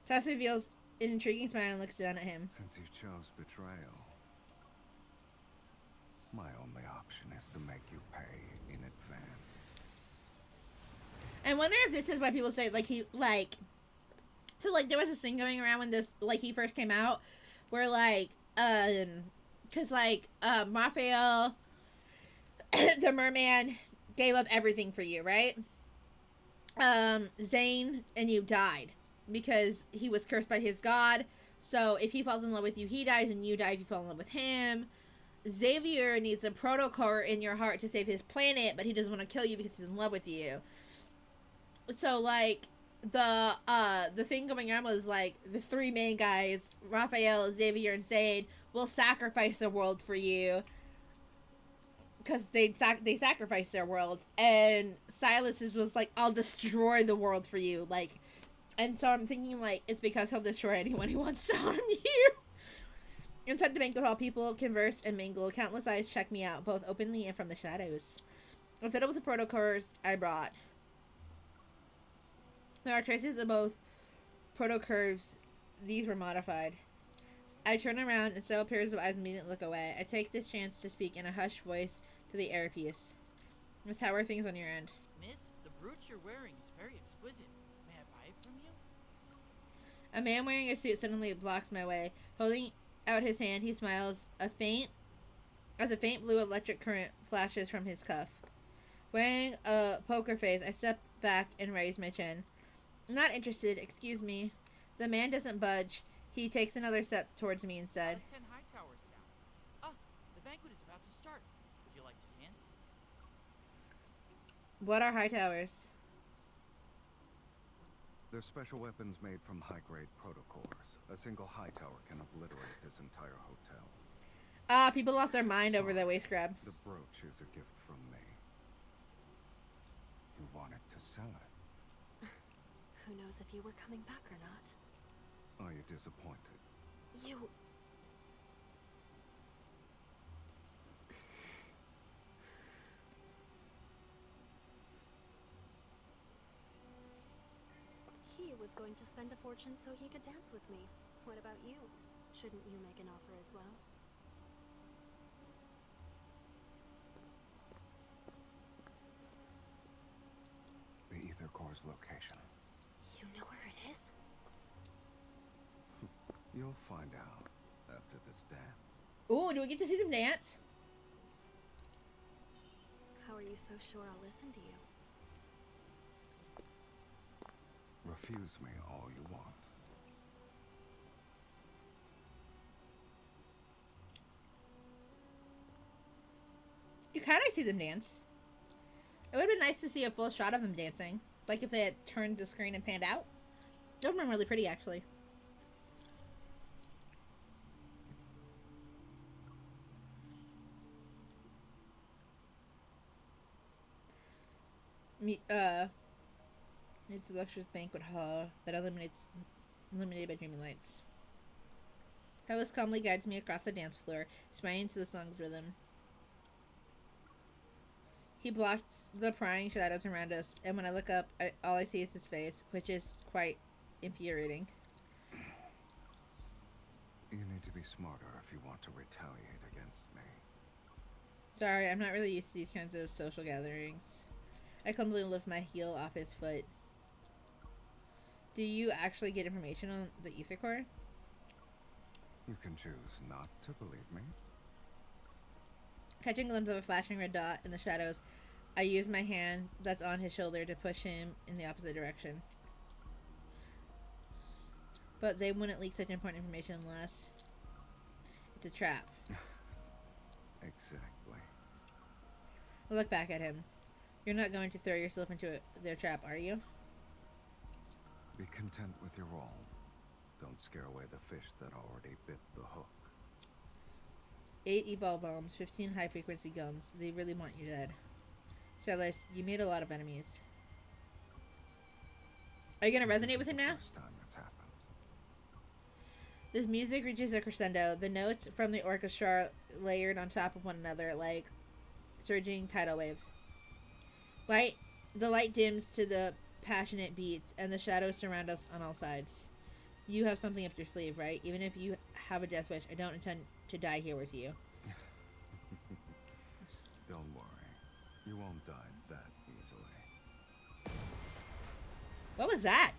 Silas reveals an intriguing smile and looks down at him. Since you chose betrayal, my only option is to make you pay in advance. I wonder if this is why people say, like, so, like, there was this thing going around when this, like, he first came out, where, like, because, like, Raphael, the merman, gave up everything for you, right? Zane and you died, because he was cursed by his god, so if he falls in love with you, he dies, and you die if you fall in love with him. Xavier needs a protocore in your heart to save his planet, but he doesn't want to kill you because he's in love with you. So, like, the thing going on was, like, the three main guys, Raphael, Xavier, and Zane, will sacrifice the world for you. Because they sacrificed their world. And Silas was like, I'll destroy the world for you. Like, and so I'm thinking, like, it's because he'll destroy anyone who wants to harm you. Inside the banquet hall, people converse and mingle. Countless eyes check me out, both openly and from the shadows. I'm filled with the protocores I brought. There are traces of both protocurves. These were modified. I turn around and several pairs of eyes immediately look away. I take this chance to speak in a hushed voice to the airpiece. Miss, how are things on your end? Miss, the brooch you're wearing is very exquisite. May I buy it from you? A man wearing a suit suddenly blocks my way. Holding out his hand, he smiles. As a faint blue electric current flashes from his cuff. Wearing a poker face, I step back and raise my chin. Not interested, excuse me. The man doesn't budge. He takes another step towards me instead. How does 10 High Towers sound? Ah, the banquet is about to start. Would you like to dance? What are high towers? They're special weapons made from high-grade protocores. A single high tower can obliterate this entire hotel. Ah, people lost their mind over the waist grab. The brooch is a gift from me. You wanted to sell it. Who knows if you were coming back or not? Are you disappointed? You... He was going to spend a fortune so he could dance with me. What about you? Shouldn't you make an offer as well? The Ether Core's location. You know where it is? You'll find out after this dance. Ooh, do we get to see them dance? How are you so sure I'll listen to you? Refuse me all you want. You kind of see them dance. It would have been nice to see a full shot of them dancing. Like if they had turned the screen and panned out. That would have been really pretty, actually. It's a luxurious banquet hall that illuminated by dreamy lights. Carlos calmly guides me across the dance floor, swaying to the song's rhythm. He blocks the prying shadows around us, and when I look up, all I see is his face, which is quite infuriating. You need to be smarter if you want to retaliate against me. Sorry, I'm not really used to these kinds of social gatherings. I clumsily lift my heel off his foot. Do you actually get information on the Ether Core? You can choose not to believe me. Catching a glimpse of a flashing red dot in the shadows, I use my hand that's on his shoulder to push him in the opposite direction. But they wouldn't leak such important information unless it's a trap. Exactly. I look back at him. You're not going to throw yourself into their trap, are you? Be content with your role. Don't scare away the fish that already bit the hook. 8 evolve bombs, 15 high-frequency guns. They really want you dead. Silas, you made a lot of enemies. Are you going to resonate with him now? First time it's happened. This music reaches a crescendo. The notes from the orchestra layered on top of one another like surging tidal waves. The light dims to the passionate beats, and the shadows surround us on all sides. You have something up your sleeve, right? Even if you have a death wish, I don't intend to die here with you. Don't worry. You won't die that easily. What was that?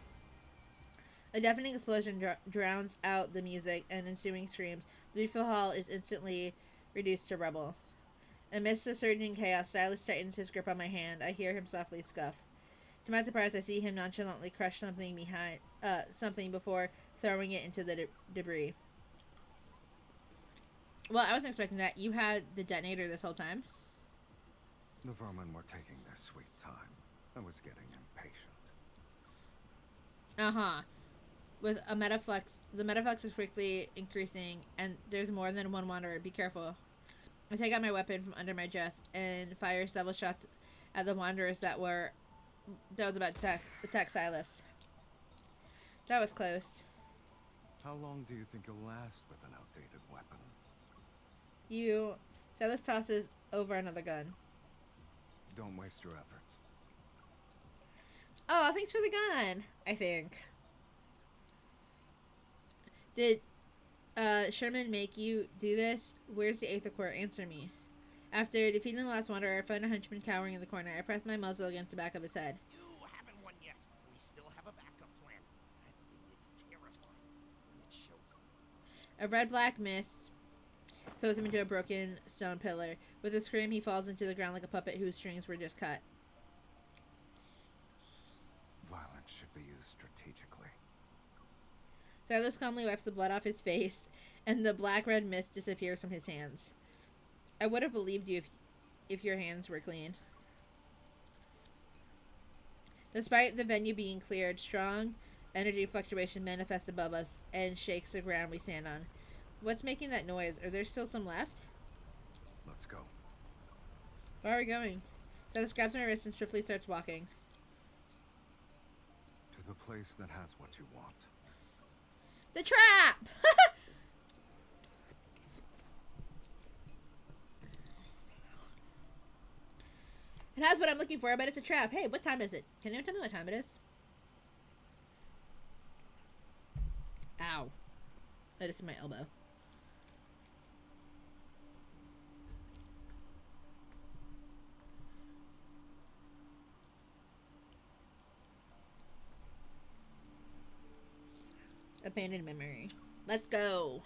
A deafening explosion drowns out the music and ensuing screams. The beautiful hall is instantly reduced to rubble. Amidst the surging chaos, Silas tightens his grip on my hand. I hear him softly scuff. To my surprise, I see him nonchalantly crush something before throwing it into the debris. Well, I wasn't expecting that. You had the detonator this whole time? The vermin were taking their sweet time. I was getting impatient. Uh-huh. With a metaflux, the metaflux is quickly increasing, and there's more than one wanderer. Be careful. I take out my weapon from under my dress and fire several shots at the wanderers that was about to attack Silas. That was close. How long do you think you'll last with an outdated weapon? Silas tosses over another gun. Don't waste your efforts. Oh, thanks for the gun, I think. Did Sherman make you do this? Where's the Aether Core? Answer me. After defeating the last wanderer, I find a henchman cowering in the corner. I press my muzzle against the back of his head. You haven't won yet. We still have a backup plan. That thing is terrifying when it shows up. A red-black mist throws him into a broken stone pillar. With a scream, he falls into the ground like a puppet whose strings were just cut. Violence should be used strategically. Silas calmly wipes the blood off his face, and the black-red mist disappears from his hands. I would have believed you if your hands were clean. Despite the venue being cleared, strong energy fluctuation manifests above us and shakes the ground we stand on. What's making that noise? Are there still some left? Let's go. Where are we going? Silas grabs my wrist and swiftly starts walking. To the place that has what you want. The trap! It has what I'm looking for, but it's a trap. Hey, what time is it? Can you tell me what time it is? Ow. That is my elbow. Abandoned memory. Let's go.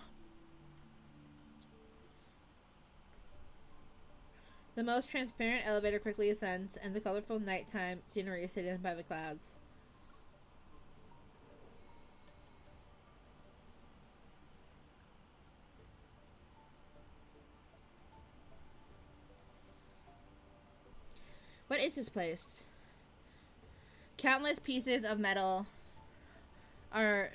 The most transparent elevator quickly ascends, and the colorful nighttime scenery is hidden by the clouds. What is this place? Countless pieces of metal are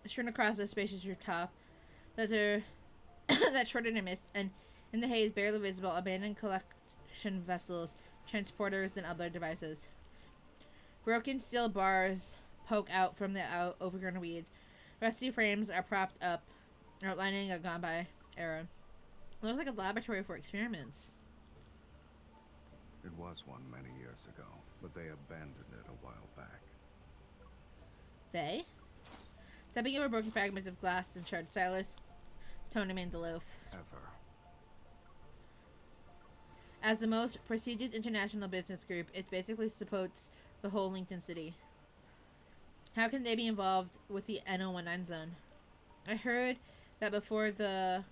strewn across the spacious rooftop that are that shorten in mist, and in the haze barely visible abandoned collection vessels, transporters, and other devices. Broken steel bars poke out from the overgrown weeds. Rusty frames are propped up, outlining a gone-by era. It looks like a laboratory for experiments. It was one many years ago, but they abandoned it a while back. They? Stepping over broken fragments of glass and shard Silas toned him in the loaf. Ever. As the most prestigious international business group, it basically supports the whole LinkedIn city. How can they be involved with the N019 zone? I heard that before the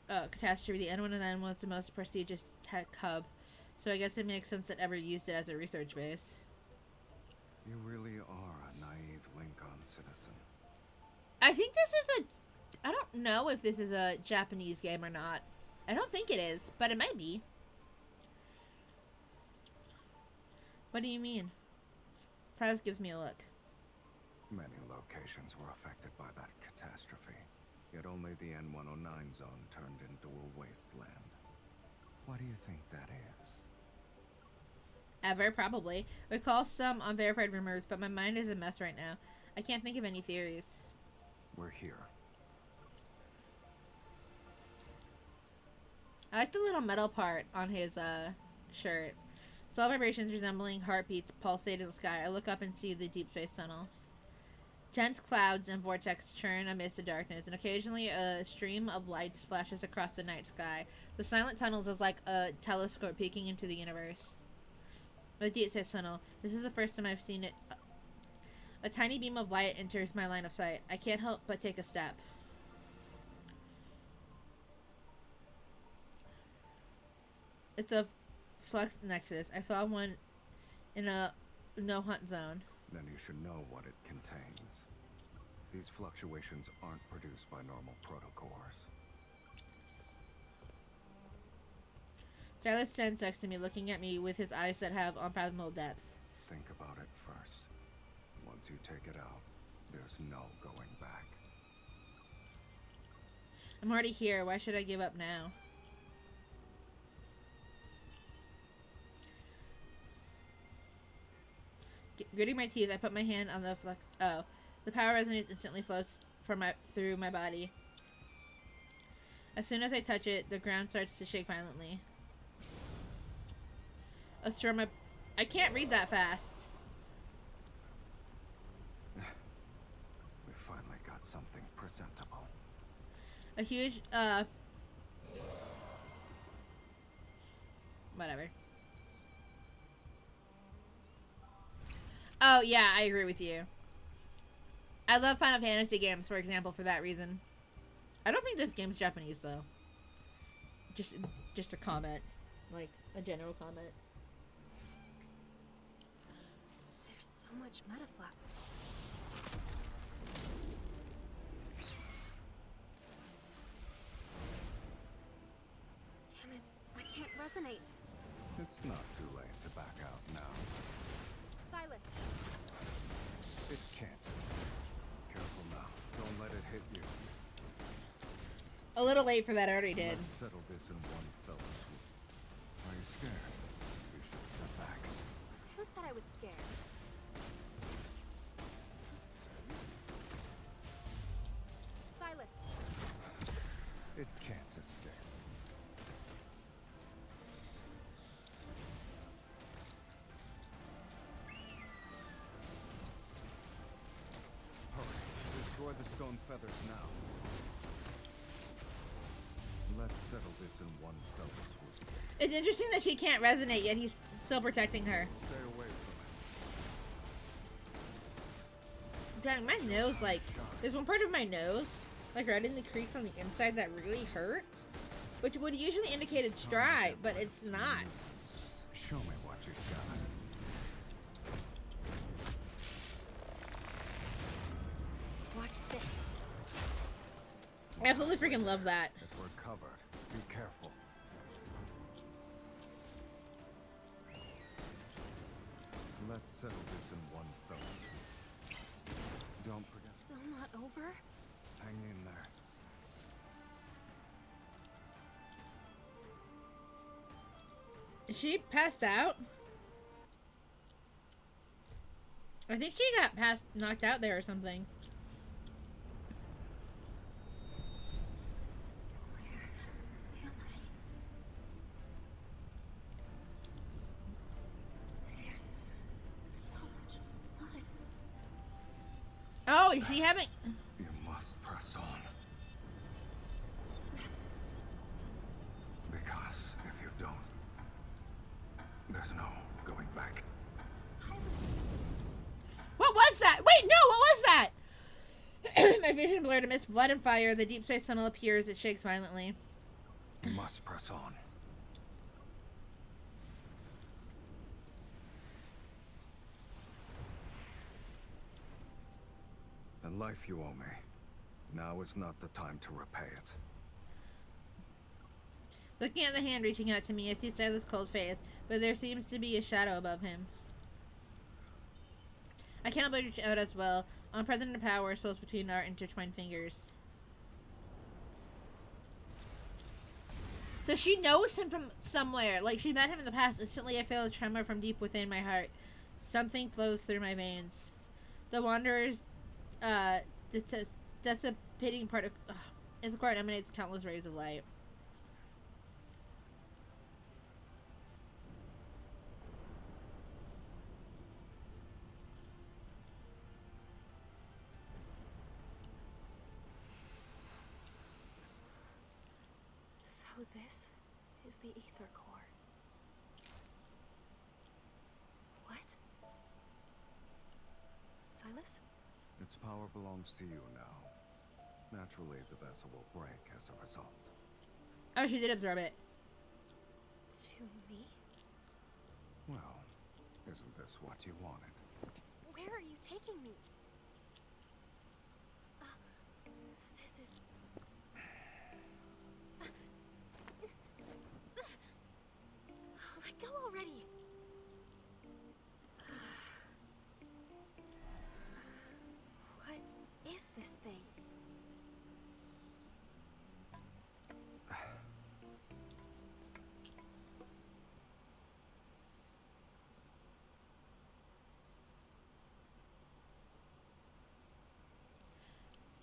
catastrophe, the N109 was the most prestigious tech hub, so I guess it makes sense that ever used it as a research base. You really are a naive Lincoln citizen. I think this is I don't know if this is a Japanese game or not. I don't think it is, but it might be. What do you mean? Silas gives me a look. Many locations were affected by that catastrophe, yet only the N109 zone turned into a wasteland. What do you think that is? Ever, probably. Recall some unverified rumors, but my mind is a mess right now. I can't think of any theories. We're here. I like the little metal part on his shirt. Slow vibrations resembling heartbeats pulsate in the sky. I look up and see the deep space tunnel. Dense clouds and vortex churn amidst the darkness, and occasionally a stream of lights flashes across the night sky. The silent tunnels is like a telescope peeking into the universe. The deep space tunnel. This is the first time I've seen it. A tiny beam of light enters my line of sight. I can't help but take a step. It's a flux nexus. I saw one in a no-hunt zone. Then you should know what it contains. These fluctuations aren't produced by normal protocores. Silas stands next to me, looking at me with his eyes that have unfathomable depths. Think about it first. Once you take it out, there's no going back. I'm already here. Why should I give up now? Gritting my teeth, I put my hand on the flux. Oh, the power resonance instantly flows through my body. As soon as I touch it, the ground starts to shake violently. A storm. I can't read that fast. We finally got something presentable. A huge whatever. Oh, yeah, I agree with you. I love Final Fantasy games, for example, for that reason. I don't think this game's Japanese, though. Just a comment. Like, a general comment. There's so much metaflux. Damn it, I can't resonate. It's not too late to back out now. Silas. It can't escape. Careful now. Don't let it hit you. A little late for that, I already did. Let's settle this in one fell swoop. Are you scared? You should step back. Who said I was scared? Silas. It can't escape. own feathers now. Let's settle this in one fell swoop. It's interesting that she can't resonate, yet he's still protecting her. Stay away from Dang, my nose, like, there's one part of my nose, like right in the crease on the inside that really hurts, which would usually indicate it's dry, but it's not. Show me what you've got. Watch this. I absolutely freaking love that. If we're covered, be careful. Let's settle this in one fell swoop. Don't forget. Still not over? Hang in there. Is she passed out? I think she got knocked out there or something. Oh, is she having... You must press on. Because if you don't, there's no going back. What was that? Wait, no, what was that? My vision blurred amidst blood and fire. The deep space tunnel appears. It shakes violently. You must press on. The life you owe me. Now is not the time to repay it. Looking at the hand reaching out to me, I see Silas' cold face, but there seems to be a shadow above him. I cannot reach out as well. Unprecedented power swells between our intertwined fingers. So she knows him from somewhere. Like, she met him in the past. Instantly, I feel a tremor from deep within my heart. Something flows through my veins. The Wanderer's dissipating part of its core emanates countless rays of light. So this is the ether core. What? Silas? Its power belongs to you now. Naturally, the vessel will break as a result. Oh, she did absorb it. To me? Well, isn't this what you wanted? Where are you taking me? This is... Let go already! What is this thing?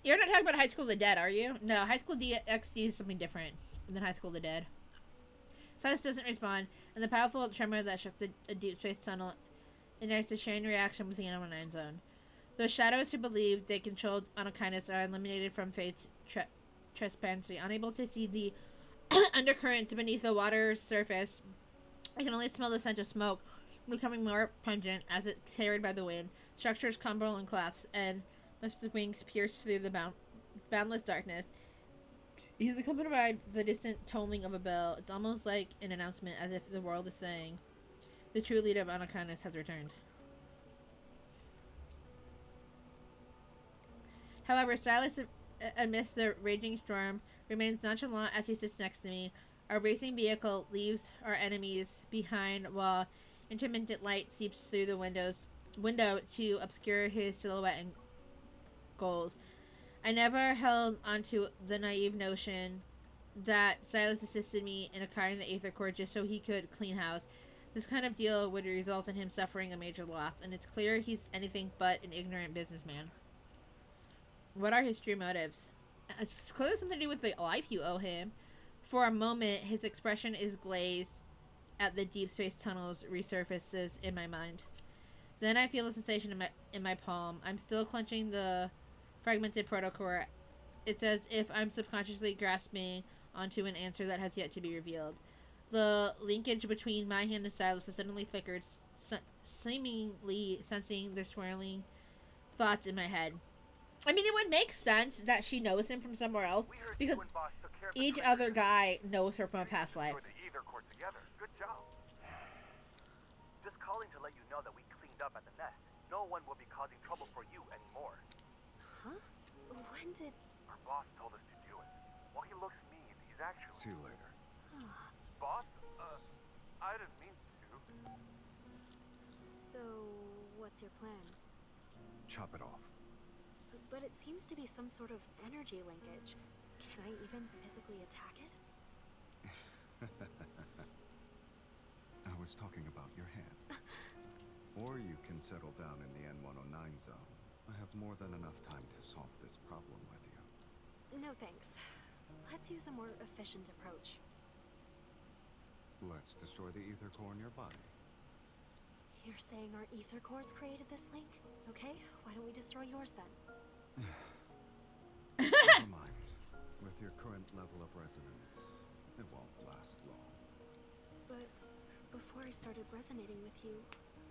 You're not talking about High School of the Dead, are you? No, High School DxD is something different than High School of the Dead. Silas doesn't respond, and the powerful tremor that shook the deep space tunnel ignites a chain reaction with the N19 zone. Those shadows who believe they controlled Anakindus are eliminated from Fate's transparency, unable to see the undercurrents beneath the water's surface. I can only smell the scent of smoke, becoming more pungent as it's carried by the wind. Structures crumble and collapse, and Mr. Wings pierce through the boundless darkness. He's accompanied by the distant tolling of a bell. It's almost like an announcement, as if the world is saying, the true leader of Anakindus has returned. However, Silas, amidst the raging storm, remains nonchalant as he sits next to me. Our racing vehicle leaves our enemies behind while intermittent light seeps through the window to obscure his silhouette and goals. I never held onto the naive notion that Silas assisted me in acquiring the Aether Core just so he could clean house. This kind of deal would result in him suffering a major loss, and it's clear he's anything but an ignorant businessman. What are his true motives? It's clearly something to do with the life you owe him. For a moment, his expression is glazed at the deep space tunnels resurfaces in my mind. Then I feel a sensation in my palm. I'm still clenching the fragmented protocore. It's as if I'm subconsciously grasping onto an answer that has yet to be revealed. The linkage between my hand and stylus has suddenly flickered, seemingly sensing the swirling thoughts in my head. I mean, it would make sense that she knows him from somewhere else, because each other guy knows her from a past life. Good job. Just calling to let you know that we cleaned up at the nest. No one will be causing trouble for you anymore. Huh? When did... Our boss told us to do it. While he looks mean, he's actually... See you later. Boss? I didn't mean to. So, what's your plan? Chop it off. But it seems to be some sort of energy linkage. Can I even physically attack it? I was talking about your hand. Or you can settle down in the N109 zone. I have more than enough time to solve this problem with you. No thanks. Let's use a more efficient approach. Let's destroy the ether core in your body. You're saying our ether cores created this link? Okay, why don't we destroy yours then? Never mind. With your current level of resonance, it won't last long. But before I started resonating with you,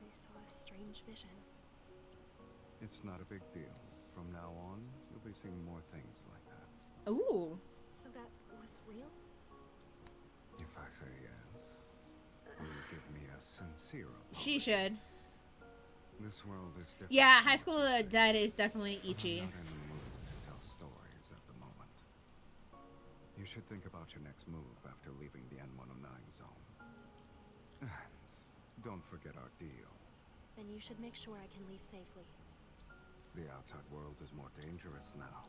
I saw a strange vision. It's not a big deal. From now on, you'll be seeing more things like that. Ooh. So that was real? If I say yes, will you give me a sincere apology? She should. This world is different. Yeah, High School of the Dead is definitely Ichi. I'm not in the mood to tell stories at the moment. You should think about your next move after leaving the N109 zone. And don't forget our deal. Then you should make sure I can leave safely. The outside world is more dangerous now.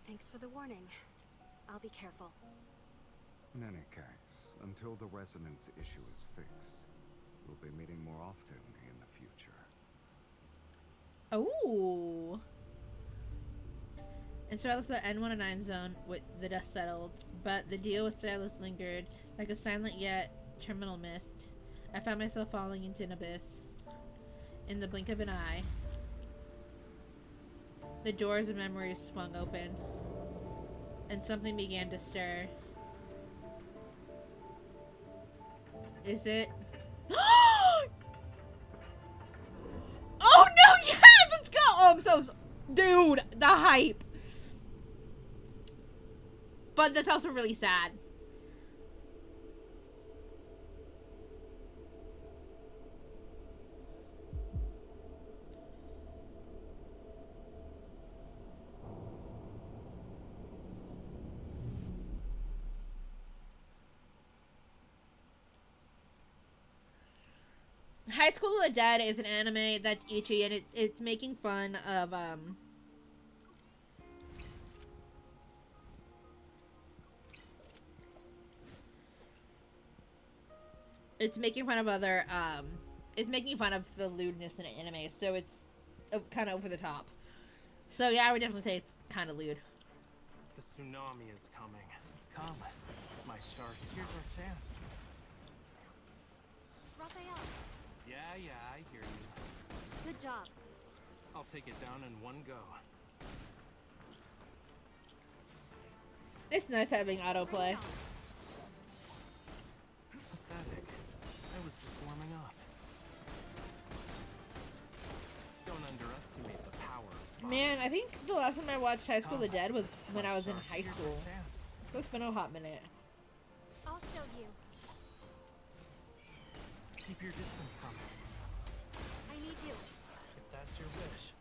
Thanks for the warning. I'll be careful. In any case, until the resonance issue is fixed, we'll be meeting more often in the future. Oh. And so I left the N109 zone with the dust settled, but the deal with Stylus lingered like a silent yet terminal mist. I found myself falling into an abyss. In the blink of an eye, the doors of memories swung open, and something began to stir. Is it? Oh no! Yeah, let's go! Oh, I'm so dude, the hype. But that's also really sad. High School of the Dead is an anime that's Ichi, and it's making fun of it's making fun of other it's making fun of the lewdness in anime, so it's kind of over the top. So yeah, I would definitely say it's kind of lewd. The tsunami is coming. Come, my shark. Here's our chance. Raphael, Yeah, I hear you. good job. I'll take it down in one go. It's nice having autoplay. Pathetic. I was just warming up. Don't underestimate the power of Man, I think the last time I watched High School of the Dead was when I was in high school. So it's been a hot minute. I'll show you. Keep your distance from it, I need you. if that's your wish.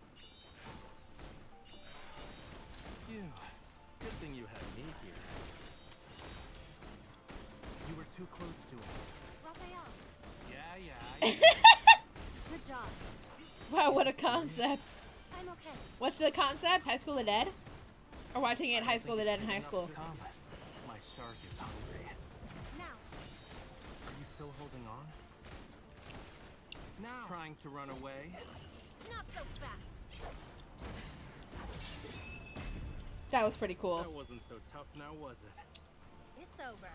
Good thing you had me here. You were too close to it. Raphael, Yeah. good job. Wow, what a concept. I'm okay. What's the concept? High School of the Dead? Or watching it High School of the Dead in high school? Come. My shark is hungry. Now. Are you still holding on? Now. Trying to run away? Not so fast. That was pretty cool. That wasn't so tough now, was it? It's over.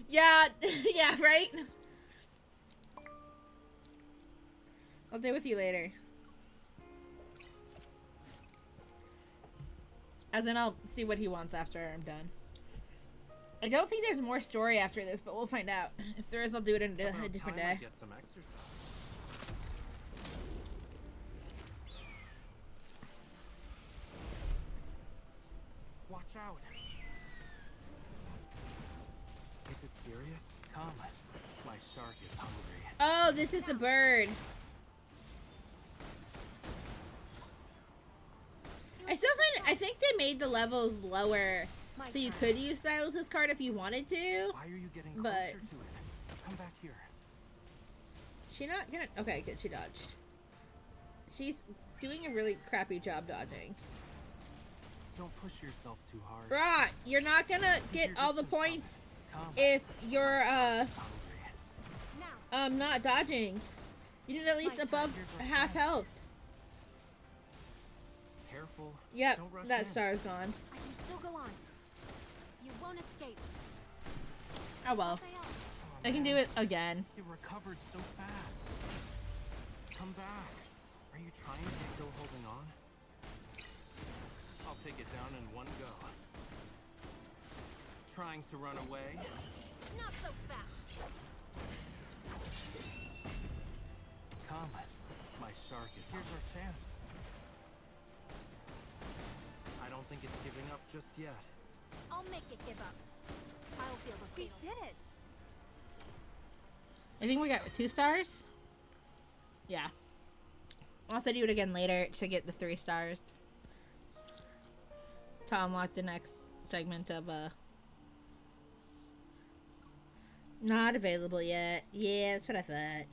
Yeah, yeah, right? I'll stay with you later. As in, I'll see what he wants after I'm done. I don't think there's more story after this, but we'll find out. If there is, I'll do it in a different day. Get some exercise. Watch out. Is it serious? Come. My shark is hungry. Oh, this is a bird. I think they made the levels lower so you could use Silas's card if you wanted to. Why are you getting closer to it? Come back here. She not gonna. Okay, good. She dodged. She's doing a really crappy job dodging. Don't push yourself too hard. Right, you're not gonna get all the points if you're not dodging. You need at least above half health. Careful. Yep, that star's gone. I can still go on. You won't escape. Oh well. I can do it again. You recovered so fast. Come back. Are you trying to still holding on? I'll take it down in one go. Trying to run away? Not so fast. Come. My shark is. Here's our chance. I don't think it's giving up just yet. I'll make it give up. I'll feel the feel. We did it. I think we got 2 stars. Yeah. I'll also do it again later to get the 3 stars. To unlock the next segment of not available yet. Yeah, that's what I thought.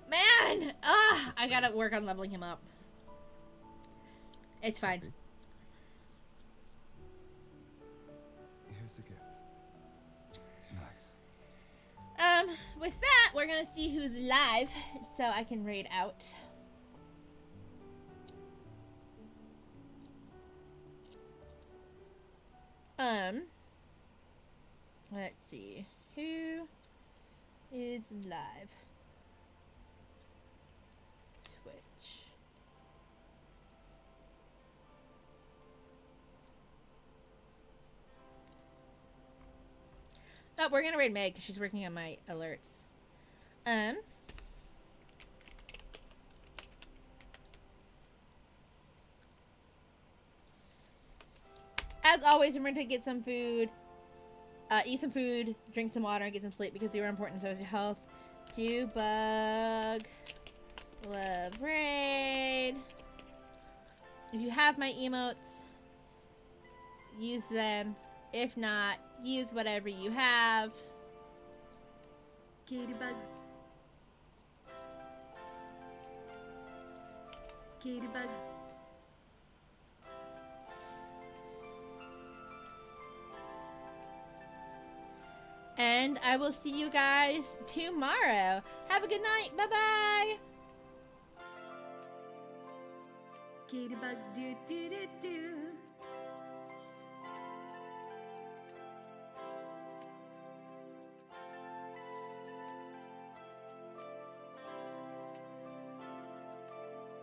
Man! I gotta work on leveling him up. It's fine. Here's a gift. Nice. With that, we're gonna see who's live so I can raid out. Let's see. Who is live? Twitch. Oh, we're gonna raid Meg because she's working on my alerts. As always, remember to get some food, eat some food, drink some water, and get some sleep because you are important, so is your health. DeepSpace, love raid. If you have my emotes, use them. If not, use whatever you have. KattieBugg. KattieBugg. And I will see you guys tomorrow. Have a good night. Bye-bye. KattieBugg do do do do.